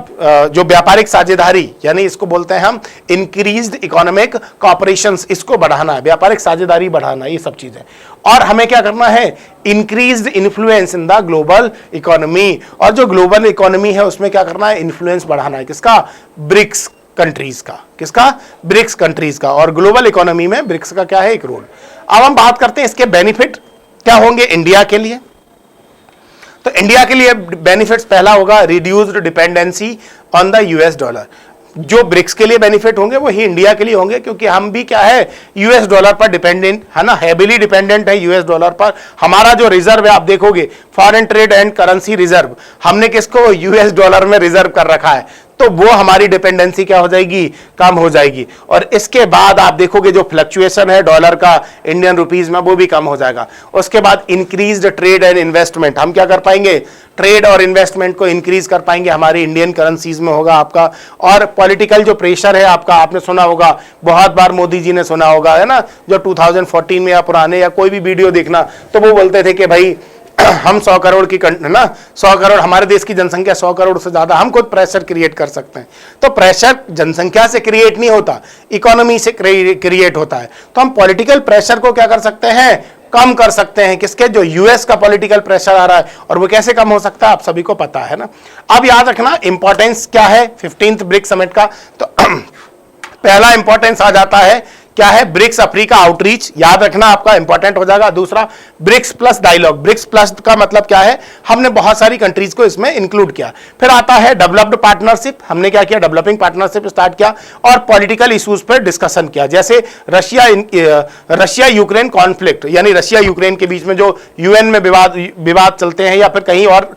जो व्यापारिक साझेदारी, यानी इसको बोलते हैं हम इंक्रीज्ड इकोनॉमिक कॉर्पोरेशंस, इसको बढ़ाना है, व्यापारिक साझेदारी बढ़ाना, ये सब चीजें। और हमें क्या करना है? Increased influence in the global economy. और जो ग्लोबल इकोनॉमी है उसमें क्या करना है? इन्फ्लुएंस बढ़ाना है। किसका? ब्रिक्स कंट्रीज का, किसका? ब्रिक्स कंट्रीज का। और ग्लोबल इकोनॉमी में ब्रिक्स का क्या है? एक रोल। अब हम बात करते हैं इसके बेनिफिट क्या होंगे इंडिया के लिए। तो इंडिया के लिए बेनिफिट्स पहला होगा reduced dependency on the US dollar. जो ब्रिक्स के लिए बेनिफिट होंगे वो ही इंडिया के लिए होंगे, क्योंकि हम भी क्या है? यूएस डॉलर पर डिपेंडेंट है ना, हेवीली डिपेंडेंट है यूएस डॉलर पर। हमारा जो रिजर्व है आप देखोगे, foreign trade and currency reserve, हमने किसको? यूएस डॉलर में रिजर्व कर रखा है, तो वो हमारी डिपेंडेंसी क्या हो जाएगी? कम हो जाएगी। और इसके बाद आप देखोगे जो फ्लक्चुएशन है डॉलर का इंडियन रुपीज में, वो भी कम हो जाएगा। उसके बाद इंक्रीज्ड ट्रेड एंड इन्वेस्टमेंट, हम क्या कर पाएंगे? ट्रेड और इन्वेस्टमेंट को इंक्रीज कर पाएंगे, हमारी इंडियन करेंसीज में होगा आपका। और पॉलिटिकल जो प्रेशर है आपका, आपने सुना होगा, बहुत बार मोदी जी ने सुना होगा, है ना, जो 2014 में या पुराने या कोई भी वीडियो देखना, तो वो बोलते थे कि भाई हम 100 करोड़ की ना 100 करोड़, हमारे देश की जनसंख्या 100 करोड़ से ज्यादा, हम खुद प्रेशर क्रिएट कर सकते हैं। तो प्रेशर जनसंख्या से क्रिएट नहीं होता, इकोनॉमी से क्रिएट होता है। तो हम पॉलिटिकल प्रेशर को क्या कर सकते हैं? कम कर सकते हैं। किसके? जो यूएस का पॉलिटिकल प्रेशर आ रहा है। और वो कैसे कम हो सकता है आप सभी को पता है ना। अब याद रखना इंपॉर्टेंस क्या है 15th ब्रिक्स समिट का। तो पहला इंपॉर्टेंस आ जाता है क्या है? ब्रिक्स अफ्रीका आउटरीच, याद रखना आपका इंपॉर्टेंट हो जाएगा। दूसरा BRICS plus dialogue, BRICS plus का मतलब क्या है? हमने बहुत सारी कंट्रीज को इसमें इंक्लूड किया। फिर आता है डेवलप्ड पार्टनरशिप, हमने क्या किया? डेवलपिंग पार्टनरशिप स्टार्ट किया और पॉलिटिकल इश्यूज पर डिस्कशन किया, जैसे रशिया यूक्रेन कॉन्फ्लिक्ट, यानी रशिया यूक्रेन के बीच में जो यूएन में विवाद चलते हैं या फिर कहीं और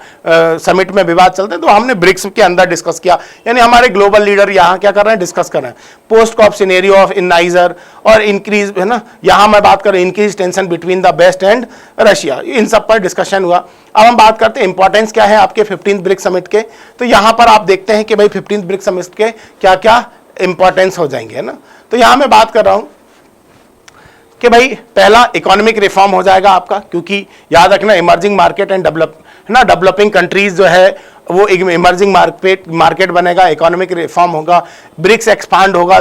समिट में विवाद चलते हैं, तो हमने ब्रिक्स के अंदर डिस्कस किया। यानी हमारे ग्लोबल लीडर यहाँ क्या कर रहे हैं? डिस्कस कर रहे हैं। Post COP scenario of in Niger और इंक्रीज, है ना, यहां मैं बात कर रहा हूं increase tension between the west and Russia, इन सब पर डिस्कशन हुआ। अब हम बात करते हैं इंपॉर्टेंस क्या है आपके 15th ब्रिक्स समिट के। तो यहां पर आप देखते हैं कि भाई 15th ब्रिक्स समिट के क्या क्या इंपॉर्टेंस हो जाएंगे, है ना। तो यहां मैं बात कर रहा हूं कि भाई पहला इकोनॉमिक रिफॉर्म हो जाएगा आपका, क्योंकि याद रखना emerging market and developing countries जो है वो एक इमर्जिंग मार्केट बनेगा, इकोनॉमिक रिफॉर्म होगा, ब्रिक्स एक्सपांड होगा।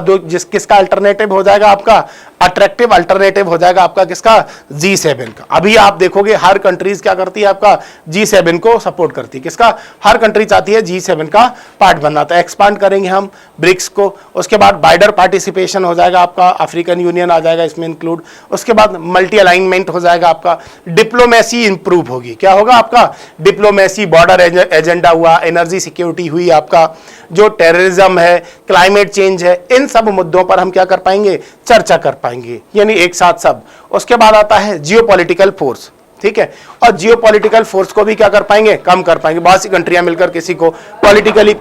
किसका अल्टरनेटिव हो जाएगा आपका? अट्रैक्टिव अल्टरनेटिव हो जाएगा आपका किसका? G7 का। अभी आप देखोगे हर कंट्रीज क्या करती है? आपका G7 को सपोर्ट करती है। किसका? हर कंट्री चाहती है G7 का पार्ट बनना। तो एक्सपांड करेंगे हम ब्रिक्स को। उसके बाद वाइडर पार्टिसिपेशन हो जाएगा आपका, अफ्रीकन यूनियन आ जाएगा इसमें इंक्लूड। उसके बाद मल्टी अलाइनमेंट हो जाएगा आपका, डिप्लोमेसी इंप्रूव होगी। क्या होगा आपका? डिप्लोमेसी, बॉर्डर एजेंडा हुआ, एनर्जी सिक्योरिटी हुई, आपका जो टेररिज्म है, क्लाइमेट चेंज है, इन सब मुद्दों पर हम क्या कर पाएंगे? चर्चा कर पाएंगे, यानी एक साथ सब। उसके बाद आता है जियोपॉलिटिकल फोर्स, ठीक है। और जियोपॉलिटिकल फोर्स को भी क्या कर पाएंगे? कम कर पाएंगे। बहुत सी कंट्रियां मिलकर किसी को पॉलिटिकली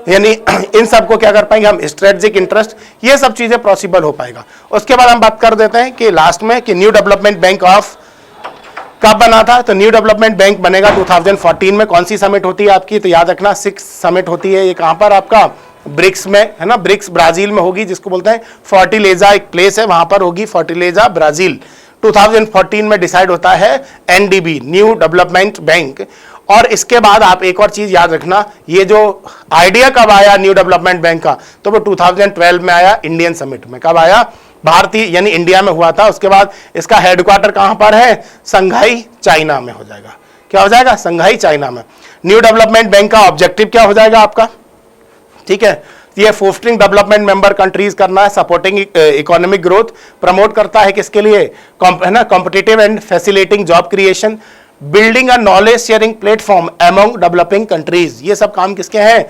यानी इन सब को क्या कर पाएंगे हम? स्ट्रेटेजिक इंटरेस्ट, ये सब चीजें पॉसिबल हो पाएगा। उसके बाद हम बात कर देते हैं कि लास्ट में कि न्यू डेवलपमेंट बैंक ऑफ कब बना था? तो न्यू डेवलपमेंट बैंक बनेगा 2014 में। कौन सी समिट होती है आपकी? तो याद रखना 6 समिट होती है। ये कहां पर? आपका ब्रिक्स में, है ना। ब्रिक्स ब्राजील में होगी, जिसको बोलते हैं फोर्टिलेजा, एक प्लेस है वहां पर होगी, फोर्टिलेजा ब्राजील। 2014 में डिसाइड होता है एनडीबी, न्यू डेवलपमेंट बैंक। और इसके बाद आप एक और चीज याद रखना, ये जो आइडिया कब आया न्यू डेवलपमेंट बैंक का? तो वो 2012 में आया, इंडियन समिट में। कब आया? भारतीय यानी इंडिया में हुआ था। उसके बाद इसका हेडक्वार्टर कहां पर है? संघाई चाइना में हो जाएगा। क्या हो जाएगा? संघाई चाइना में। न्यू डेवलपमेंट बैंक का ऑब्जेक्टिव क्या हो जाएगा आपका? ठीक है, ये फोस्टरिंग डेवलपमेंट मेंबर कंट्रीज करना है, सपोर्टिंग इकोनॉमिक ग्रोथ, प्रमोट करता है किसके लिए? है ना, competitive and facilitating job creation, building a knowledge sharing platform among developing countries. ये सब काम किसके हैं?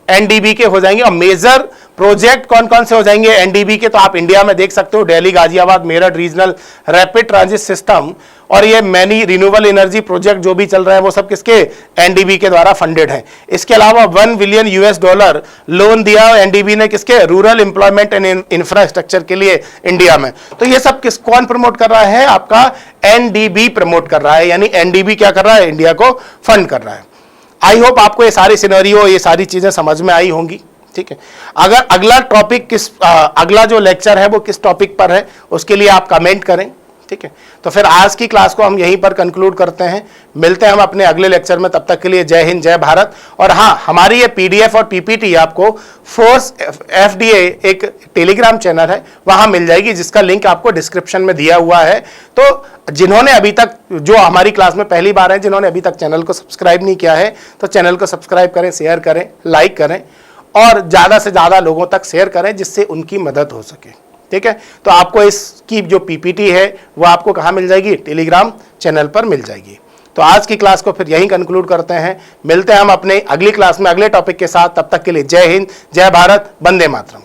एनडीबी के हो जाएंगे। और मेजर प्रोजेक्ट कौन कौन से हो जाएंगे एनडीबी के? तो आप इंडिया में देख सकते हो, Delhi, Ghaziabad, Meerut regional rapid transit system, और ये मैनी रिन्यूएबल एनर्जी प्रोजेक्ट जो भी चल रहा है वो सब किसके? एनडीबी के द्वारा फंडेड है। इसके अलावा $1 बिलियन लोन दिया एनडीबी ने किसके? रूरल एम्प्लॉयमेंट एंड इंफ्रास्ट्रक्चर के लिए इंडिया में। तो ये सब कौन प्रमोट कर रहा है? आपका एनडीबी प्रमोट कर रहा है, यानी एनडीबी क्या कर रहा है? इंडिया को फंड कर रहा है। आई होप आपको ये सारी सिनेरियो, ये सारी चीजें समझ में आई होंगी, ठीक है। अगर अगला टॉपिक अगला जो लेक्चर है वो किस टॉपिक पर है उसके लिए आप कमेंट करें, ठीक है। तो फिर आज की क्लास को हम यहीं पर कंक्लूड करते हैं। मिलते हैं हम अपने अगले लेक्चर में, तब तक के लिए जय हिंद, जय भारत। और हाँ, हमारी ये पीडीएफ और पीपीटी आपको फोर्स एफडीए एक टेलीग्राम चैनल है, वहां मिल जाएगी, जिसका लिंक आपको डिस्क्रिप्शन में दिया हुआ है। तो जिन्होंने अभी तक, जो हमारी क्लास में पहली बार है, जिन्होंने अभी तक चैनल को सब्सक्राइब नहीं किया है, तो चैनल को सब्सक्राइब करें, शेयर करें, लाइक करें। और ज़्यादा से ज़्यादा लोगों तक शेयर करें जिससे उनकी मदद हो सके। ठीक है, तो आपको इसकी जो पीपीटी है वो आपको कहाँ मिल जाएगी? टेलीग्राम चैनल पर मिल जाएगी। तो आज की क्लास को फिर यहीं कंक्लूड करते हैं। मिलते हैं हम अपने अगली क्लास में अगले टॉपिक के साथ। तब तक के लिए जय हिंद, जय भारत, वंदे मातरम।